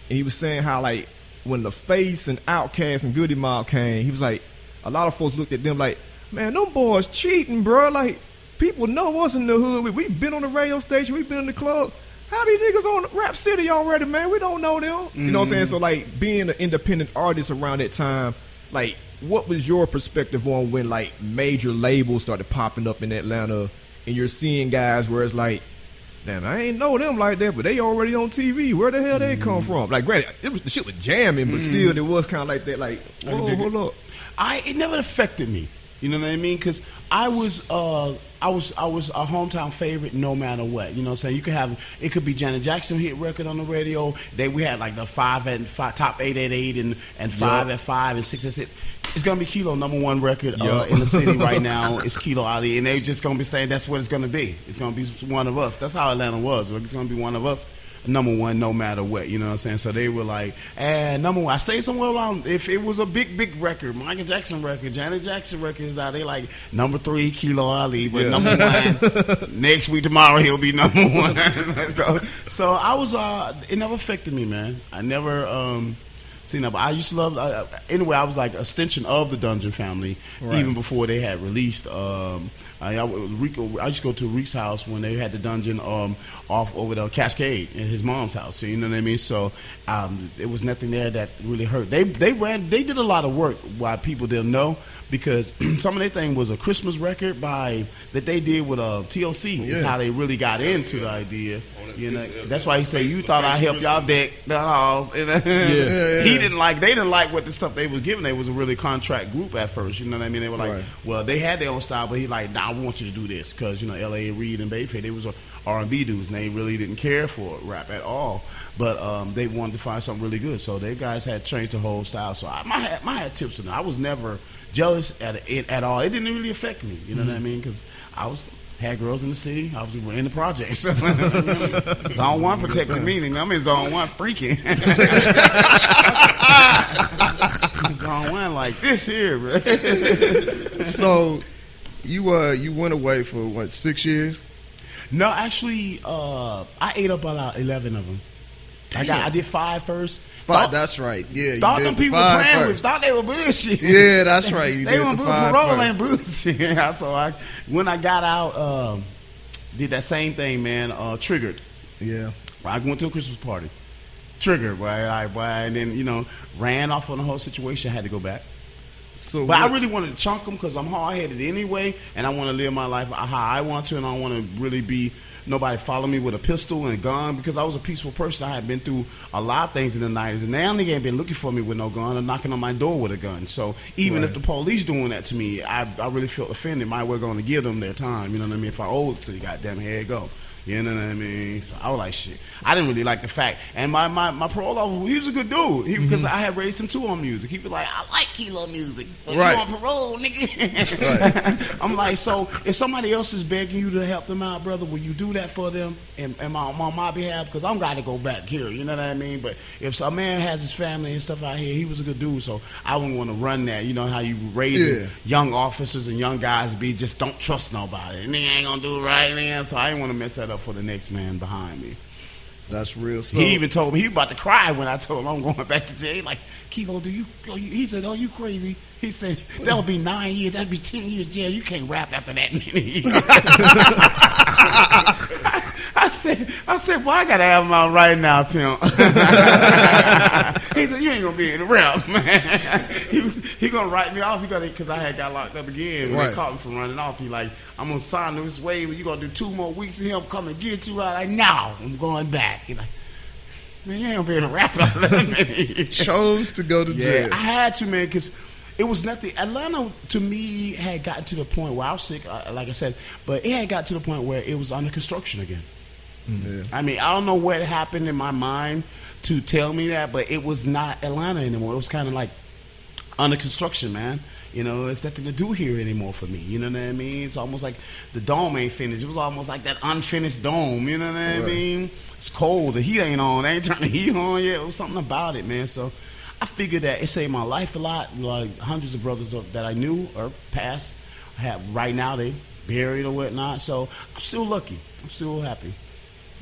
And he was saying how, like, when the Face and Outkast and Goody Mob came, he was like, a lot of folks looked at them like, man, them boys cheating, bro. Like, people know us in the hood. We've been on the radio station. We've been in the club. How these niggas on Rap City already, man? We don't know them. Mm-hmm. You know what I'm saying? So, like, being an independent artist around that time, like, what was your perspective on when, like, major labels started popping up in Atlanta and you're seeing guys where it's like, damn, I ain't know them like that, but they already on TV. Where the hell they come from? Like, granted, the shit was jamming, but still, it was kind of like that. Like, whoa, hold up. It never affected me. You know what I mean? Because I was a hometown favorite no matter what. You know what I'm saying? You could have, it could be Janet Jackson hit record on the radio. We had like the 5 at 5, top 8 at 8 and 5 at 5 and 6 at 6. It's gonna be Kilo #1 record in the city right now. It's Kilo Ali, and they just gonna be saying that's what it's gonna be. It's gonna be one of us. That's how Atlanta was. It's gonna be one of us. #1 no matter what, you know what I'm saying? So they were like, #1. I stayed somewhere around. If it was a big record, Michael Jackson record, Janet Jackson record is out, they like #3 Kilo Ali, but #1 next week tomorrow he'll be #1. Let's go. So I was it never affected me, man. I never seen that, but I used to love anyway, I was like an extension of the Dungeon family even before they had released I used to go to Reek's house when they had the Dungeon off over the Cascade in his mom's house. You know what I mean? So it was nothing there that really hurt. They did a lot of work why people didn't know, because some of their thing was a Christmas record that they did with TLC. Is how they really got into the idea. You know, that's why he said, "You thought I helped y'all deck the halls." He he didn't like. They didn't like what the stuff they was giving. They was a really contract group at first. You know what I mean? They were like, well, they had their own style, but he like, nah, I want you to do this because L.A. Reid and Bayfair, they was R&B dudes, and they really didn't care for rap at all. But they wanted to find something really good, so they guys had changed the whole style. So my had tips to them. I was never jealous at all. It didn't really affect me. You know what I mean? Because I had girls in the city. I was in the projects. Zone 1 protected me. I'm in Zone 1 freaking. Zone 1 like this here, bro. So you went away for what, 6 years? No, actually, I ate up about 11 of them. I did 5 first. That's right. Yeah, you thought did them the people 5 playing first. with. Thought they were bullshit. Yeah, that's right. You they did were the 5 parole first. and bullshit. So when I got out, did that same thing, man. Triggered. Yeah. I went to a Christmas party. Triggered, boy, and then ran off on the whole situation. Had to go back. But I really wanted to chunk them because I'm hard-headed anyway, and I want to live my life how I want to, and I don't want to really be nobody follow me with a pistol and a gun because I was a peaceful person. I had been through a lot of things in the 90s, and now they ain't been looking for me with no gun or knocking on my door with a gun. So even if the police doing that to me, I really felt offended. Might well going to give them their time. You know what I mean? If I owe it to you, goddamn, here you go. You know what I mean? So I was like, shit. I didn't really like the fact. And my parole officer, he was a good dude. Because I had raised him too on music. He was like, I like Kilo music. But you on parole, nigga. I'm like, so if somebody else is begging you to help them out, brother, will you do that for them and on my behalf? Because I'm got to go back here. You know what I mean? But if a man has his family and stuff out here, he was a good dude. So I wouldn't want to run that. You know how you raise young officers and young guys be just don't trust nobody. And they ain't going to do it right, man. So I didn't want to mess that up for the next man behind me. That's real. So, he even told me he was about to cry when I told him I'm going back to jail. Like, Kilo, he said, oh, you crazy? He said, that'll be 9 years. That'll be 10 years jail. You can't rap after that many years. I said, boy, I got to have him out right now, pimp. He said, you ain't going to be able to rap, man. He going to write me off because I had got locked up again. When they caught me from running off, he like, I'm going to sign this waiver. You going to do 2 more weeks of him come and get you out. Like, no, I'm going back. He like, man, you ain't going to be able to rap after that many. Chose to go to jail. I had to, man, because it was nothing. Atlanta, to me, had gotten to the point where I was sick, like I said, but it had got to the point where it was under construction again. Yeah. I mean, I don't know what happened in my mind to tell me that, but it was not Atlanta anymore. It was kind of like under construction, man. It's nothing to do here anymore for me. You know what I mean? It's almost like the dome ain't finished. It was almost like that unfinished dome. You know what I mean? It's cold. The heat ain't on. They ain't turning the heat on yet. It was something about it, man. So I figured that it saved my life a lot. Like hundreds of brothers that I knew or passed, right now they buried or whatnot. So I'm still lucky. I'm still happy.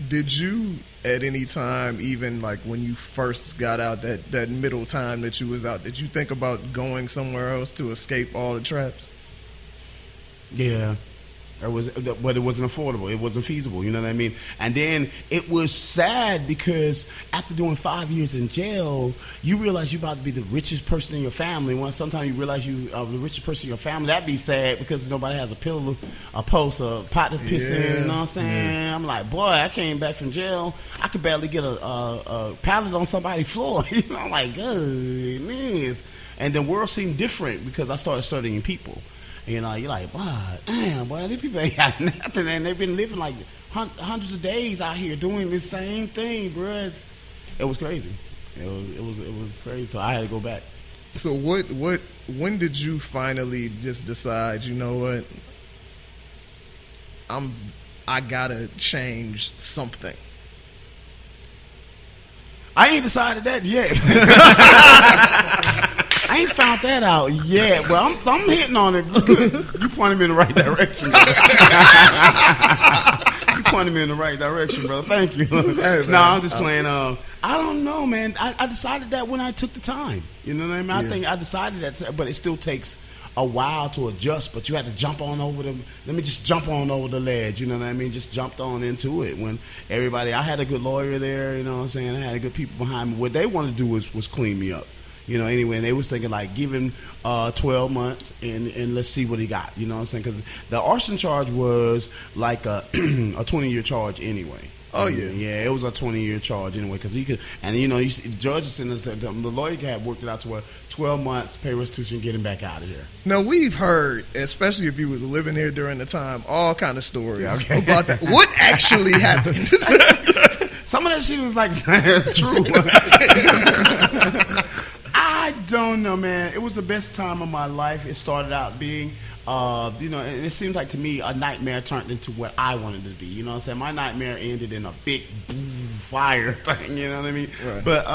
Did you at any time, even like when you first got out, that middle time that you was out, did you think about going somewhere else to escape all the traps? Yeah. But it wasn't affordable. It wasn't feasible. You know what I mean? And then it was sad because after doing 5 years in jail, you realize you're about to be the richest person in your family. When sometimes you realize you are the richest person in your family, that'd be sad because nobody has a pillow, a post, a pot to piss in. You know what I'm saying? Yeah. I'm like, boy, I came back from jail. I could barely get a pallet on somebody's floor. I'm like, goodness. And the world seemed different because I started studying people. You're like, wow, damn, boy, these people ain't got nothing, and they've been living like hundreds of days out here doing the same thing, bro. It was crazy. It was crazy. So I had to go back. So when did you finally just decide, you know what, I gotta change something? I ain't decided that yet. I ain't found that out yet, but I'm hitting on it. You pointed me in the right direction, brother. You pointed me in the right direction, brother. Thank you. Hey, no, I'm just playing. I don't know, man. I decided that when I took the time. You know what I mean? I think I decided that, but it still takes a while to adjust. But you had to jump on over the. Let me just jump on over the ledge. You know what I mean? Just jumped on into it when everybody. I had a good lawyer there. You know what I'm saying? I had good people behind me. What they wanted to do was clean me up. Anyway, and they was thinking like give him 12 months and let's see what he got. You know what I'm saying? Because the arson charge was like a 20-year charge anyway. Oh yeah, yeah. It was a 20-year charge anyway, because he could, and you see, the judge said the lawyer had worked it out to where 12 months pay restitution, get him back out of here. Now we've heard, especially if you was living here during the time, all kind of stories about that. What actually happened? Some of that shit was like true. I don't know, man. It was the best time of my life. It started out being, and it seems like to me a nightmare turned into what I wanted it to be. You know what I'm saying? My nightmare ended in a big fire thing. You know what I mean? Right. But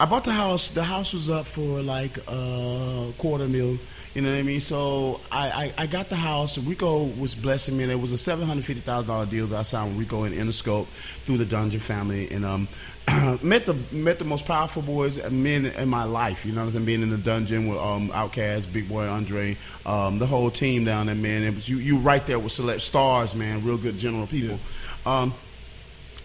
I bought the house. The house was up for like $250,000. You know what I mean? So I got the house. Rico was blessing me, and it was a $750,000 deal that I signed with Rico and Interscope through the Dungeon family, and met the most powerful boys and men in my life. You know what I'm saying? Being in the Dungeon with Outkast, Big Boy Andre, the whole team down there, man. It was you right there with select stars, man. Real good general people. Yeah.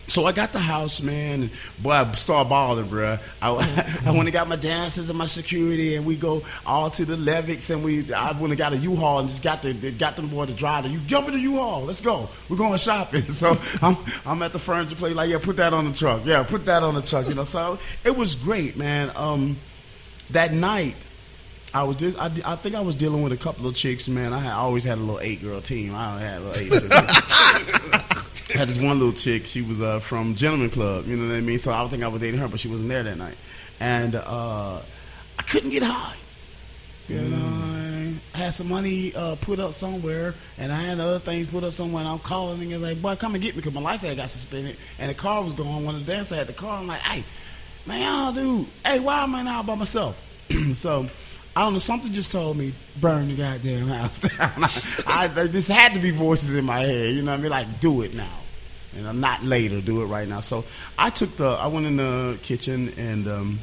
So I got the house, man, and boy, I started balling, bro. I went and got my dancers and my security, and we go all to the Levick's, and I went and got a U-Haul and just got them boy to drive. You jump in the U-Haul, let's go. We're going shopping. So I'm at the furniture place, like, yeah, put that on the truck. Yeah, put that on the truck. You know, so it was great, man. That night, I think I was dealing with a couple of chicks, man. I always had a little 8-girl team. I had a little 8. I had this one little chick. She was from Gentleman Club. You know what I mean? So I would think I was dating her, but she wasn't there that night. And I couldn't get high. You know, I had some money put up somewhere, and I had other things put up somewhere, and I'm calling and like, boy, come and get me, because my license had got suspended, and the car was going. One of the dancers had the car. I'm like, hey, man, dude, hey, why am I not by myself? So I don't know, something just told me, burn the goddamn house down. This had to be voices in my head, you know what I mean? Like, do it now. And not later, do it right now. So I went in the kitchen, and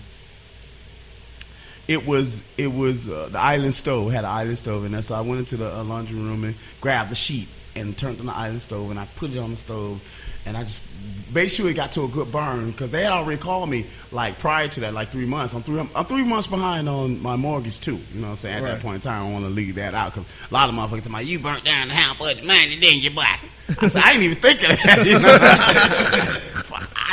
it was the island stove, had an island stove in there. So I went into the laundry room and grabbed the sheet and turned on the island stove, and I put it on the stove, and I just made sure it got to a good burn, because they had already called me like prior to that, like 3 months. I'm 3 months behind on my mortgage too. You know what I'm saying? At that point in time, I don't want to leave that out, because a lot of motherfuckers tell me, you burnt down the house, but the money didn't you, boy? I said, I didn't even think of that. You know?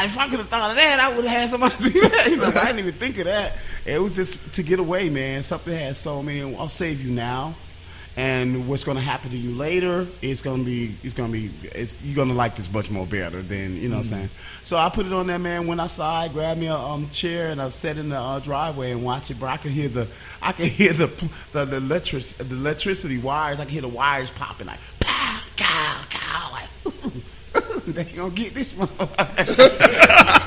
If I could have thought of that, I would have had somebody do that. You know, I didn't even think of that. It was just to get away, man. Something had told me, I'll save you now. And what's going to happen to you later, you're going to like this much more better than, you know what I'm saying? So I put it on there, man, went outside, grabbed me a chair, and I sat in the driveway and watched it, bro. I could hear the electricity wires. I could hear the wires popping, like, pow, cow, cow, like, ooh, they ain't going to get this motherfucker.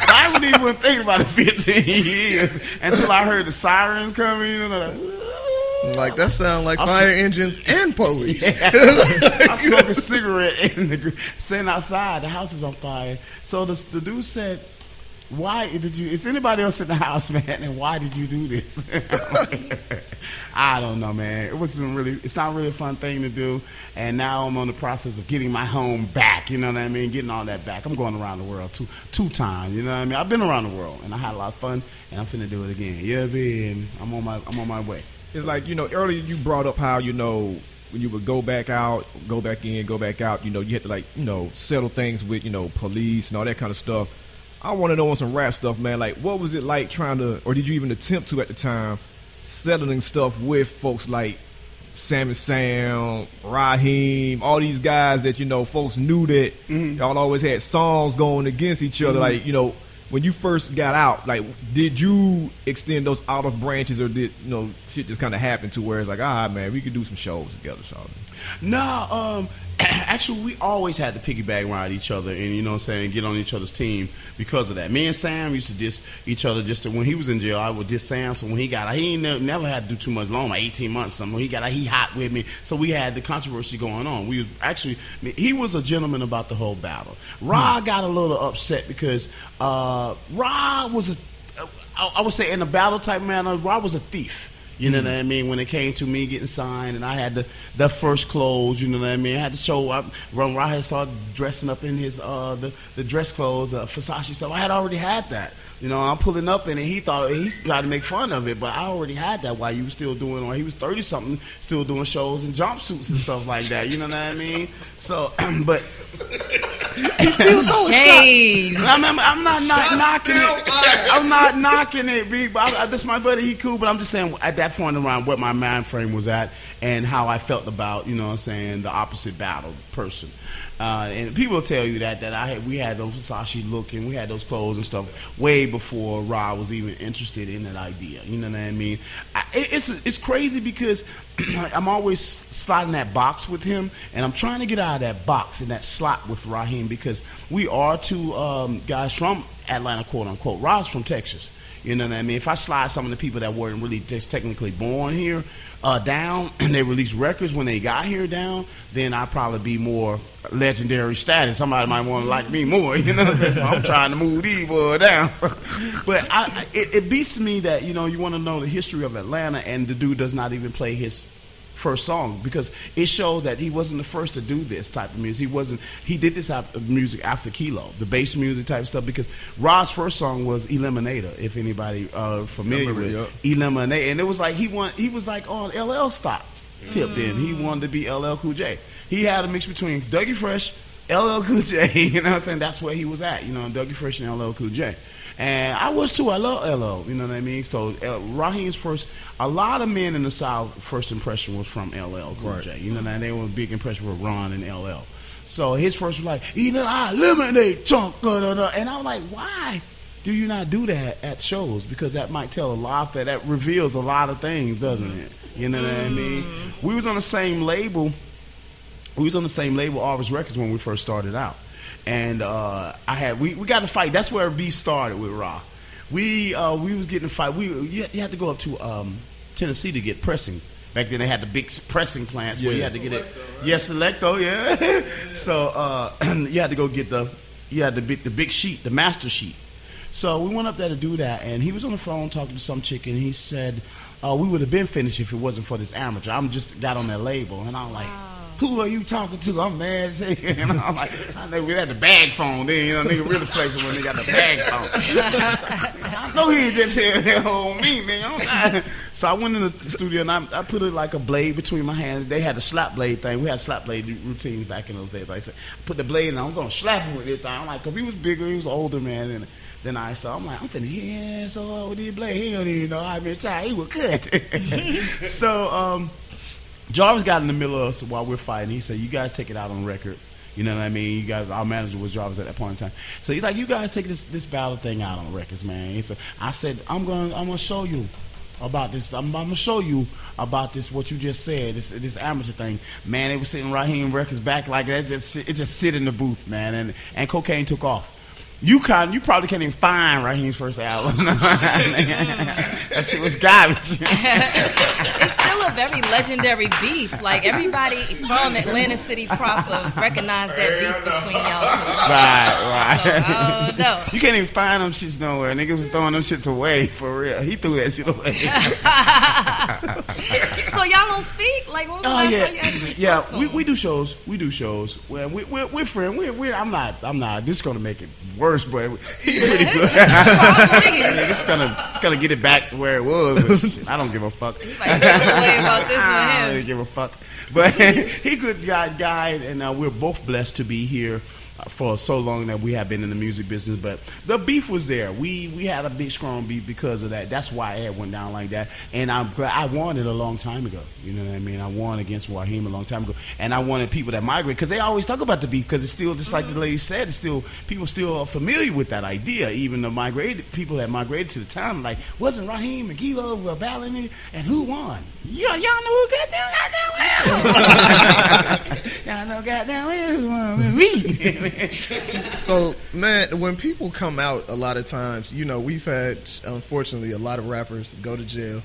I wouldn't even think about it 15 years until I heard the sirens coming, you know, like that sound like fire engines and police. Yeah. I'm smoking a cigarette sitting outside. The house is on fire. So the dude said, "Why did you? Is anybody else in the house, man? And why did you do this?" I don't know, man. It's not really a fun thing to do. And now I'm on the process of getting my home back. You know what I mean? Getting all that back. I'm going around the world two times. You know what I mean? I've been around the world, and I had a lot of fun. And I'm finna do it again. Yeah, man. I'm on my way. It's like, earlier you brought up how, when you would go back out, go back in, go back out, you had to settle things with, police and all that kind of stuff. I want to know on some rap stuff, man. Like, what was it like trying to, or did you even attempt to at the time, settling stuff with folks like Sam, Raheem, all these guys that, folks knew that y'all always had songs going against each other. Like, when you first got out, like, did you extend those olive branches, or did shit just kind of happen to where it's like, man, we could do some shows together, so? No, actually, we always had to piggyback around each other, and get on each other's team because of that. Me and Sam used to diss each other. When he was in jail, I would diss Sam. So when he got out, he never had to do too much long, like 18 months. Something. When he got out, he hot with me. So we had the controversy going on. He was a gentleman about the whole battle. Ra got a little upset because Ra was I would say in a battle type manner, Ra was a thief. You know what I mean? When it came to me getting signed, and I had the first clothes, you know what I mean? I had to show up. When Ra had started dressing up in his the dress clothes, Versace stuff, I had already had that. I'm pulling up in it. He thought he tried to make fun of it, but I already had that while you were still doing, or he was 30 something, still doing shows in jumpsuits and stuff like that. You know what I mean? So, but He's still throwing Shade. shots. I'm not knocking it. I'm not knocking it, B. But this my buddy. He cool, but I'm just saying at that point around what my mind frame was at and how I felt about, you know what I'm saying, the opposite battle person. And people tell you that we had those Versace look and we had those clothes and stuff way before Ra was even interested in that idea. You know what I mean? It's crazy because I'm always sliding that box with him, and I'm trying to get out of that box and that slot with Raheem because we are two guys from Atlanta, quote unquote. Ra's from Texas. You know what I mean? If I slide some of the people that weren't really just technically born here down, and they release records when they got here down, then I'd probably be more legendary status. Somebody might want to like me more, you know what I'm saying? So I'm trying to move these boys down. So, but it beats me that, you know, you want to know the history of Atlanta, and the dude does not even play his first song because it showed that he wasn't the first to do this type of music. He did this type of music after Kilo, the bass music type stuff, because Ra's first song was Eliminator, if anybody familiar with Eliminator, and it was like he was like on LL stopped tip then. He wanted to be LL Cool J. He had a mix between Dougie Fresh, LL Cool J, you know what I'm saying? That's where he was at, you know, Dougie Fresh and LL Cool J. And I was too. I love LL, you know what I mean? So Raheem's first, a lot of men in the South, first impression was from LL Cool J. You know what I mean? They were a big impression with Ron and LL. So his first was like, eliminate chunk, and I'm like, why do you not do that at shows? Because that might tell a lot, that reveals a lot of things, doesn't it? You know what I mean? We was on the same label. Arvis Records, when we first started out. And we got to fight. That's where beef started with Ra. We was getting a fight. You had to go up to Tennessee to get pressing. Back then they had the big pressing plants where you had to get it. Yes, Selecto, yeah. So you had to go get the big sheet, the master sheet. So we went up there to do that, and he was on the phone talking to some chick, and he said, we would have been finished if it wasn't for this amateur. I'm just got on that label, and I'm like, who are you talking to? I'm mad as hell. And I'm like, I know we had the bag phone then, you know, nigga really flexing when they got the bag phone. I know he ain't just here on me, man. So I went in the studio and I put it like a blade between my hands. They had a slap blade thing. We had slap blade routines back in those days. Like I said, I put the blade and I'm gonna slap him with this thing. I'm like, cause he was bigger, he was older, man. Then I saw, I'm like, I'm finna hear so with this blade. He don't even know how many times he was cut. So Jarvis got in the middle of us while we're fighting. He said, you guys take it out on records. You know what I mean? You guys, our manager was Jarvis at that point in time. So he's like, you guys take this battle thing out on records, man. He said, I said, I'm gonna show you about this. I'm gonna show you about this, what you just said, this amateur thing. Man, they were sitting Raheem Records back like that. It just sit in the booth, man. And cocaine took off. You probably can't even find Raheem's first album. That shit was garbage. It's still a very legendary beef. Like, everybody from Atlanta City proper recognize that beef between y'all two. Right. So, I don't know. You can't even find them shits nowhere. Niggas was throwing them shits away, for real. He threw that shit away. So y'all don't speak? Like, when was the last time you actually spoke to him? we do shows. We do shows. Well, we're friends. I'm not. This is gonna make it worse, but he's pretty good. It's gonna get it back to where it was. But shit, I don't give a fuck. I don't really give a fuck. But he good guy, and we're both blessed to be here for so long that we have been in the music business. But the beef was there. We had a big strong beef because of that. That's why it went down like that. And I'm glad I won it a long time ago. You know what I mean? I won against Raheem a long time ago. And I wanted people that migrate, because they always talk about the beef, because it's still, just like the lady said, it's still, people still are familiar with that idea. Even the people that migrated to the town, like, wasn't Raheem and Kilo were battling it, and who won? Y'all know who goddamn y'all know goddamn who won with me. So, man, when people come out, a lot of times, you know, we've had, unfortunately, a lot of rappers go to jail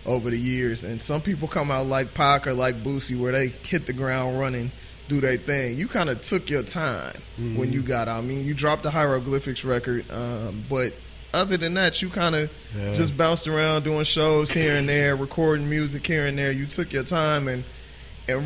over the years, and some people come out like Pac or like Boosie, where they hit the ground running, do their thing. You kind of took your time when you got out. I mean, you dropped the Hieroglyphics record, but other than that, you kind of just bounced around doing shows here and there, recording music here and there. You took your time and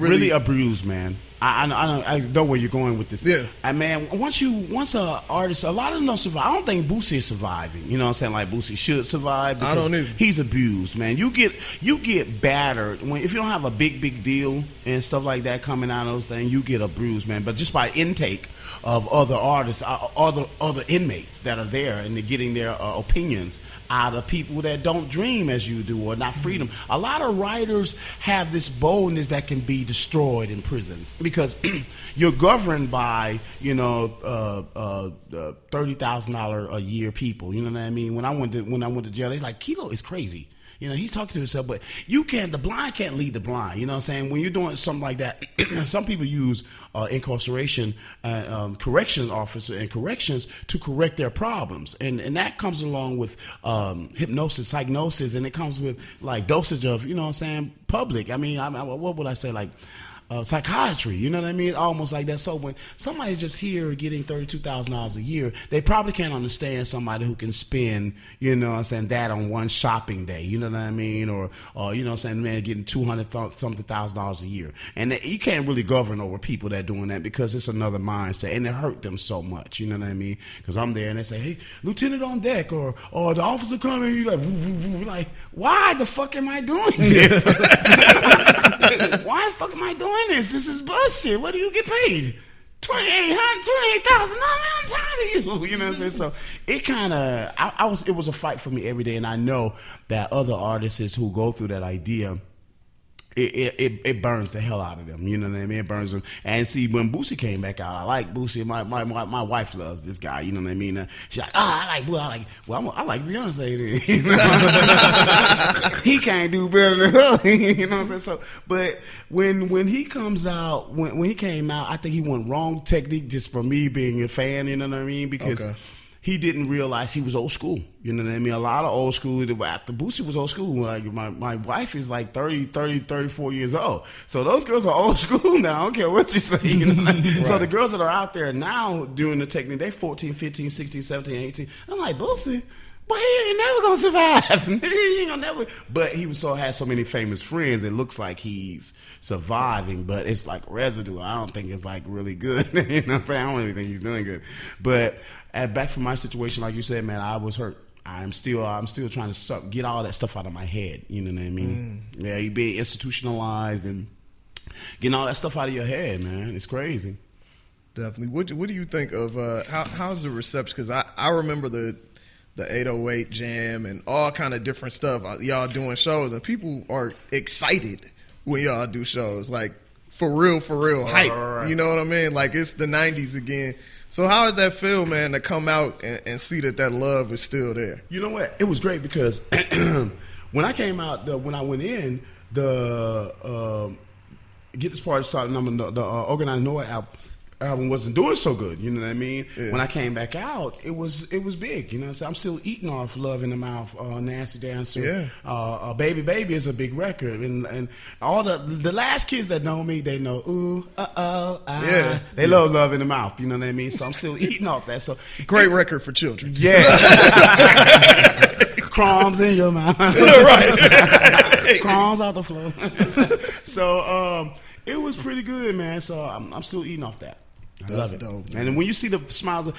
really abused, man. I know where you're going with this. Yeah. Man, once a artist, a lot of them don't survive. I don't think Boosie is surviving. You know what I'm saying? Like Boosie should survive because I don't either. he's abused, man. You get battered if you don't have a big deal and stuff like that coming out of those things. You get abused, man. But just by intake of other artists, other inmates that are there, and they're getting their opinions out of people that don't dream as you do or not freedom. A lot of writers have this boldness that can be destroyed in prisons because you're governed by $30,000 a year people. You know what I mean? When I went to jail, they're like, Kilo is crazy. You know, he's talking to himself, but the blind can't lead the blind. You know what I'm saying? When you're doing something like that, some people use incarceration, corrections officer and corrections to correct their problems. And that comes along with hypnosis, psychosis, and it comes with like dosage of, you know what I'm saying, public. I mean, what would I say, like, psychiatry, you know what I mean? Almost like that. So when somebody's just here getting $32,000 a year, they probably can't understand somebody who can spend, you know what I'm saying, that on one shopping day, you know what I mean? Or you know what I'm saying, man, getting $200,000 a year. And you can't really govern over people that are doing that because it's another mindset and it hurt them so much, you know what I mean? Because I'm there and they say, hey, Lieutenant on deck, or the officer coming, you're like, woo, woo, woo. Like, why the fuck am I doing this? Why the fuck am I doing this? This is bullshit. What do you get paid? $28,000. I'm tired of you. You know what I'm saying? So it kind of, it was a fight for me every day, and I know that other artists who go through that idea, it burns the hell out of them. You know what I mean? It burns them. And see, when Boosie came back out, I like Boosie. My wife loves this guy. You know what I mean? She's like, I like Beyonce. You know? He can't do better than her. You know what I'm saying? So, but when he comes out, when he came out, I think he went wrong technique just for me being a fan. You know what I mean? Because. Okay. He didn't realize he was old school. You know what I mean? A lot of old school, after Boosie was old school. Like my wife is like 34 years old. So those girls are old school now. I don't care what you say. You know what I mean? Right. So the girls that are out there now doing the technique, they 14, 15, 16, 17, 18. I'm like, Boosie, but he ain't never gonna survive. He ain't gonna never. But he has so many famous friends. It looks like he's surviving, but it's like residue. I don't think it's like really good. You know what I'm saying? I don't really think he's doing good. But back from my situation, like you said, man, I was hurt. I'm still trying to get all that stuff out of my head. You know what I mean? Yeah, you being institutionalized and getting all that stuff out of your head, man. It's crazy. Definitely. What do you think of how's the reception? Because I remember the 808 Jam and all kind of different stuff. Y'all doing shows and people are excited when y'all do shows. Like for real, hype. Right. You know what I mean? Like it's the 90s again. So how did that feel, man, to come out and see that love is still there? You know what? It was great because when I came out, when I went in, the Get This Party Started, the Organized Noise album wasn't doing so good. You know what I mean? Yeah. When I came back out, it was big. You know what I'm saying? I'm still eating off Love in the Mouth, Nasty Dancer. Yeah. Baby Baby is a big record. And all the last kids that know me, they know, ooh, yeah. They love Love in the Mouth. You know what I mean? So I'm still eating off that. So great record for children. Yes. Crumbs in your mouth. Right. Crumbs out the floor. So it was pretty good, man. So I'm still eating off that. I love it. Dope, and when you see the smiles,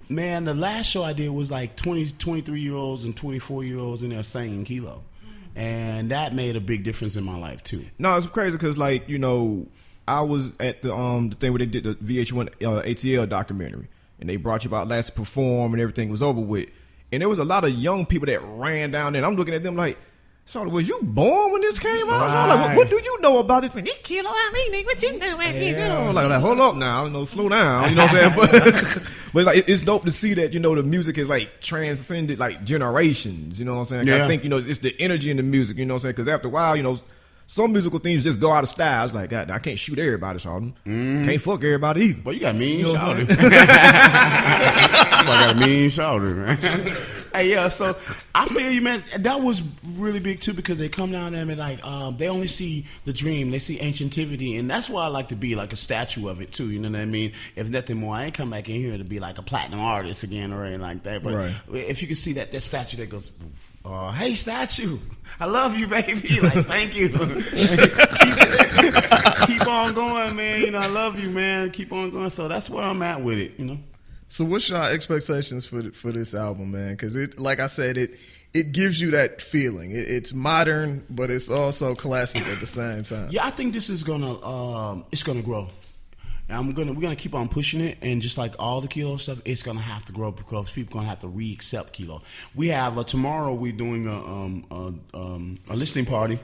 man, the last show I did was like 23-year-olds and 24-year-olds in there singing Kilo. And that made a big difference in my life, too. No, it's crazy because, like, you know, I was at the thing where they did the VH1 ATL documentary. And they brought you about last to perform and everything was over with. And there was a lot of young people that ran down there. And I'm looking at them like, so was you born when this came out? Right. So I'm like, what do you know about this? He killed I mean, what you know about this? You know, like, hold up now, slow down. You know what I'm saying? But like, it's dope to see that, you know, the music is like transcended like generations. You know what I'm saying? Yeah. I think, you know, it's the energy in the music. You know what I'm saying? Because after a while, you know, some musical themes just go out of style. It's like, God, I can't shoot everybody, Sheldon. Can't fuck everybody either. Well, you got mean shoulder. I got a mean shoulder, man. Hey, yeah, so I feel you, man. That was really big too because they come down there and like they only see the dream, they see ancientivity, and that's why I like to be like a statue of it too. You know what I mean? If nothing more, I ain't come back in here to be like a platinum artist again or anything like that. But if you can see that statue that goes, hey statue, I love you, baby. Like thank you. keep on going, man. You know I love you, man. Keep on going. So that's where I'm at with it. You know. So what's your expectations for this album, man? Because it, like I said, it gives you that feeling. It's modern, but it's also classic at the same time. Yeah, I think this is gonna it's gonna grow. And we're gonna keep on pushing it, and just like all the Kilo stuff, it's gonna have to grow because people gonna have to re-accept Kilo. We have tomorrow we're doing a listening party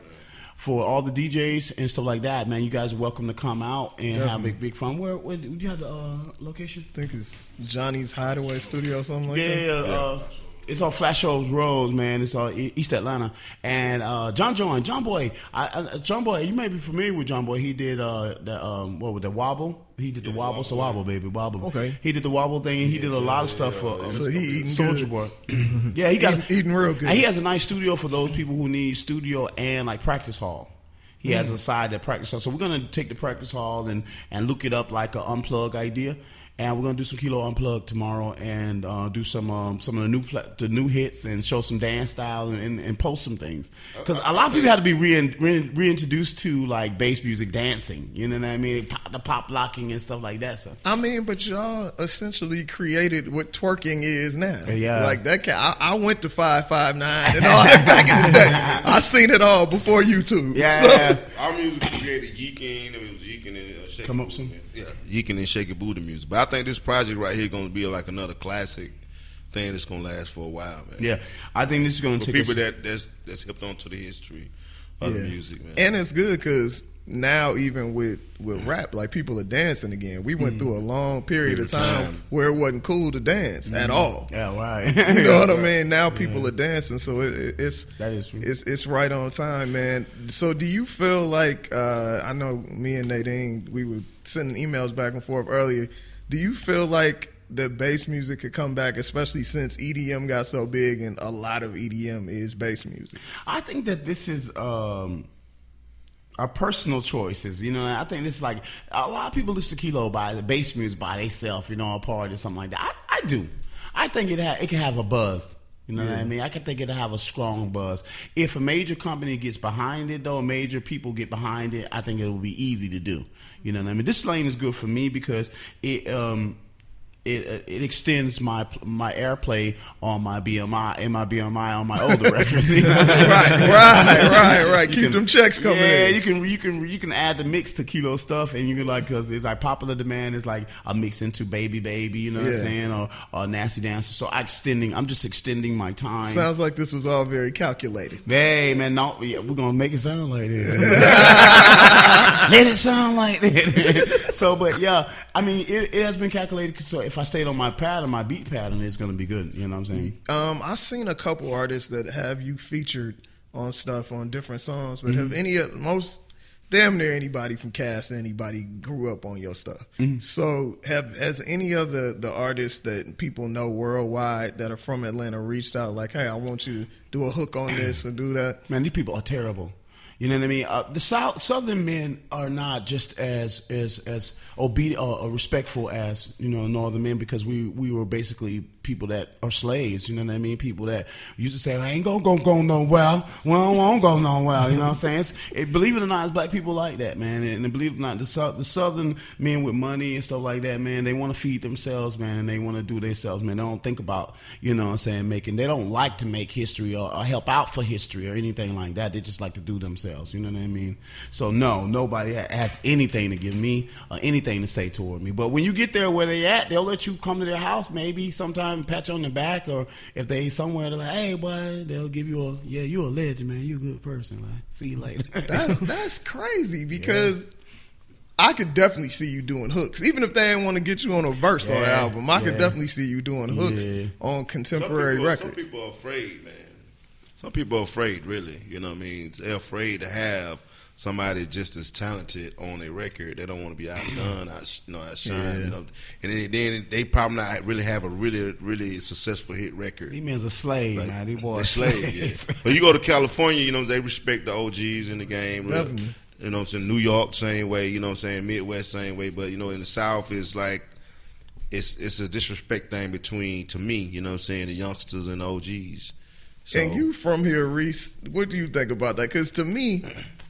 for all the DJs and stuff like that, man. You guys are welcome to come out and have big fun. Where do you have the location? I think it's Johnny's Hideaway Studio or something like that. Yeah. It's on Flash Shows Road, man. It's on East Atlanta. And John Boy, you may be familiar with John Boy. He did the Wobble. He did the Wobble. So Wobble, baby, Wobble. Okay. He did the Wobble thing, and he did a lot of stuff for so he eating Soulja Boy. Yeah, he eating real good. And he has a nice studio for those people who need studio and like practice hall. He has a side that practice hall. So we're gonna take the practice hall and look it up like an unplug idea. And we're gonna do some Kilo Unplugged tomorrow, and do some of the new hits, and show some dance style, and post some things. Because a lot of people had to be reintroduced to like bass music dancing. You know what I mean? The pop locking and stuff like that. So I mean, but y'all essentially created what twerking is now. Yeah, like that. I went to 559 and all that back in the day. I seen it all before YouTube. Yeah, so. Our music created yeeking. It was yeeking and shaking. Come up soon. Yeah, yeeking and shaking booty music. But I think this project right here going to be like another classic thing that's going to last for a while, man. Yeah, I think this is going to take people that's hipped onto the history of the music, man. And it's good because now even with rap, like people are dancing again. We went through a long period of time where it wasn't cool to dance at all. Yeah, right. You know what I mean? Now people are dancing, so it's that is true. It's right on time, man. So do you feel like I know me and Nadine, we were sending emails back and forth earlier. Do you feel like the bass music could come back, especially since EDM got so big and a lot of EDM is bass music? I think that this is our personal choices. You know, I think this is like a lot of people listen to Kilo by the bass music by themselves, you know, a party or something like that. I do. I think it can have a buzz. You know what I mean? I can think it'll have a strong buzz. If a major company gets behind it, though, major people get behind it, I think it will be easy to do. You know what I mean? This lane is good for me because it extends my airplay on my BMI and my BMI on my older records. You know? Right. Keep them checks coming in. Yeah, you can add the mix to Kilo stuff, and you can like because it's like popular demand is like a mix into baby, you know what I'm saying, or nasty dancer. So I'm just extending my time. Sounds like this was all very calculated. Hey man, we're gonna make it sound like that. Let it sound like that. So, but yeah, I mean, it has been calculated. So if I stayed on my beat pattern, it's gonna be good. You know what I'm saying? I've seen a couple artists that have you featured on stuff on different songs, but have damn near anybody from Cast, anybody grew up on your stuff. So has any of the artists that people know worldwide that are from Atlanta reached out like, hey, I want you to do a hook on this and do that? Man, these people are terrible. You know what I mean? The Southern men are not just as obedient or respectful as, you know, Northern men, because we were basically people that are slaves. You know what I mean? People that used to say, I ain't gonna go nowhere. Well, I won't go nowhere. You know what I'm saying? Believe it or not, it's black people like that, man. And believe it or not, the Southern men with money and stuff like that, man, they want to feed themselves, man, and they want to do themselves, man. They don't think about, you know what I'm saying, they don't like to make history or help out for history or anything like that. They just like to do themselves. You know what I mean? So no, nobody has anything to give me or anything to say toward me. But when you get there where they at, they'll let you come to their house, maybe sometime pat you on the back, or if they somewhere, they're like, hey boy, they'll give you you're a legend, man. You're a good person. Like, see you later. That's crazy because I could definitely see you doing hooks. Even if they didn't want to get you on a verse on the album, I could definitely see you doing hooks on contemporary records. Some people are afraid, man. Some people are afraid, really. You know what I mean? They're afraid to have somebody just as talented on a record. They don't want to be outdone, outshine. You know, and then they probably not really have a really successful hit record. These men's a slave, Like, man. These boys they're slaves. Yeah. But you go to California, you know, they respect the OGs in the game. Definitely. You know what I'm saying? New York, same way. You know what I'm saying? Midwest, same way. But, you know, in the South, it's like, it's a disrespect thing between, to me, you know what I'm saying, the youngsters and the OGs. So, And you from here, Reese, what do you think about that? Because to me,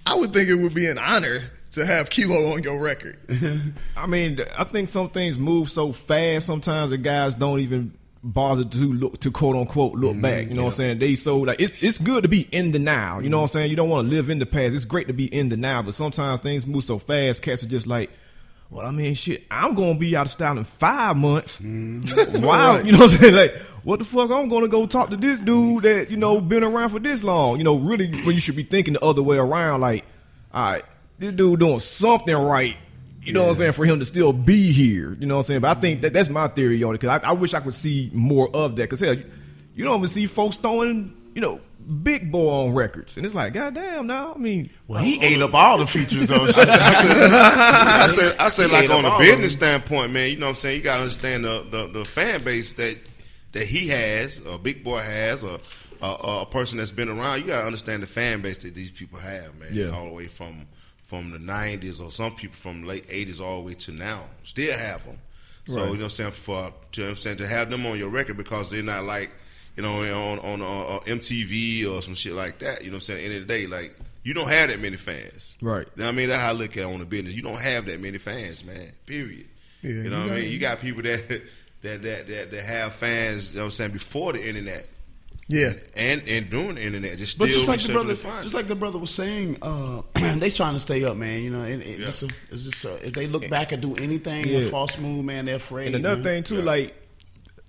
I would think it would be an honor to have Kilo on your record. I mean, I think some things move so fast sometimes that guys don't even bother to look, to quote unquote look back. You know what I'm saying? They so like it's good to be in the now. You know what I'm saying? You don't want to live in the past. It's great to be in the now, but sometimes things move so fast. Cats are just like, well, I mean, shit, I'm gonna be out of style in 5 months. Wow, you know what I'm saying? Like, what the fuck? I'm gonna go talk to this dude that, you know, been around for this long. You know, really, when you should be thinking the other way around. Like, all right, this dude doing something right. You know what I'm saying? For him to still be here. You know what I'm saying? But I think that's my theory on it, because I wish I could see more of that. Because hell, you don't even see folks throwing, you know, Big Boy on records, and it's like, goddamn, now I mean, Well, he ate up all the features though. I say like ate on up a all business of them. standpoint, man, you know what I'm saying? You got to understand the fan base that he has, or Big Boy has, or a person that's been around. You got to understand the fan base that these people have, man. Yeah. All the way from the 90s, or some people from the late 80s all the way to now. Still have them. So, Right. you know what I'm saying, to have them on your record because they're not like, you know, on MTV or some shit like that. You know what I'm saying? At the end of the day, like, you don't have that many fans. Right. You know what I mean? That's how I look at it on the business. You don't have that many fans, man. Period. Yeah, you know what I mean? You got people that have fans, you know what I'm saying, before the internet. Yeah. And during the internet. Just But still just like the brother was saying, they trying to stay up, man. You know, it's just if they look back and do anything and fall smooth, man, they're afraid. and another man. thing too, like,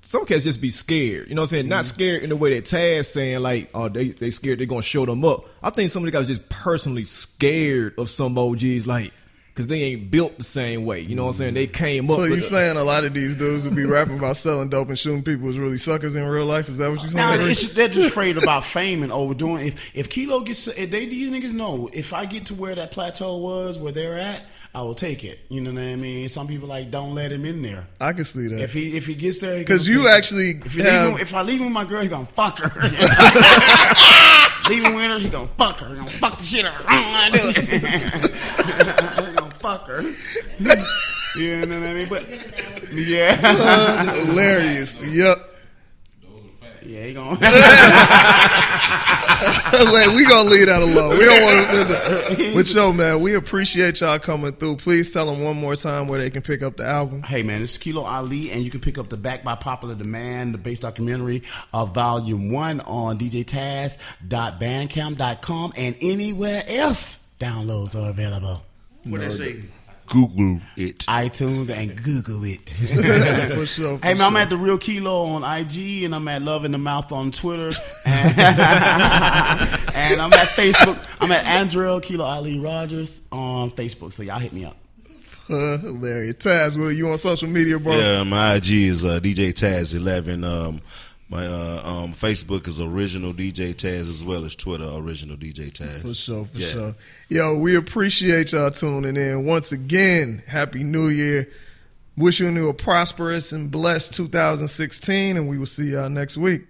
some cats just be scared. You know what I'm saying? Not scared in the way that Taz saying, like, oh, they scared they're going to show them up. I think some of the guys are just personally scared of some OGs, like, because they ain't built the same way. You know what I'm saying? They came up. So you with saying a lot of these dudes would be rapping about selling dope and shooting people is really suckers in real life? Is that what you're Now, saying? they're just afraid about fame and overdoing. If Kilo gets, these niggas know, if I get to where that plateau was, where they're at, I will take it. You know what I mean? Some people like don't let him in there. I can see that. If he gets there, Because you actually if I leave him with my girl, he gonna fuck her. Leave him with her, he gonna fuck her. He gonna fuck the shit out of her. I don't wanna do it. He gonna fuck her. You know what I mean? But yeah, hilarious. Yep. yeah, he gonna. Wait, we gonna leave that alone. We don't want to. But yo, man, we appreciate y'all coming through. Please tell them one more time where they can pick up the album. Hey man, it's Kilo Ali, and you can pick up the Back by Popular Demand, the bass documentary of Volume 1 on djtaz.bandcamp.com and anywhere else downloads are available. What they say? Google it. iTunes and Google it. For sure. Hey man, I'm at The Real Kilo on IG, and I'm at Love in the Mouth on Twitter, and I'm at Facebook. I'm at Andrel Kilo Ali Rogers on Facebook. So y'all hit me up. Hilarious. Taz, Will, you on social media, bro? Yeah, my IG is DJ Taz 11. My Facebook is Original DJ Taz, as well as Twitter Original DJ Taz. For sure. Yo, we appreciate y'all tuning in. Once again, Happy New Year. Wish you a prosperous and blessed 2016, and we will see y'all next week.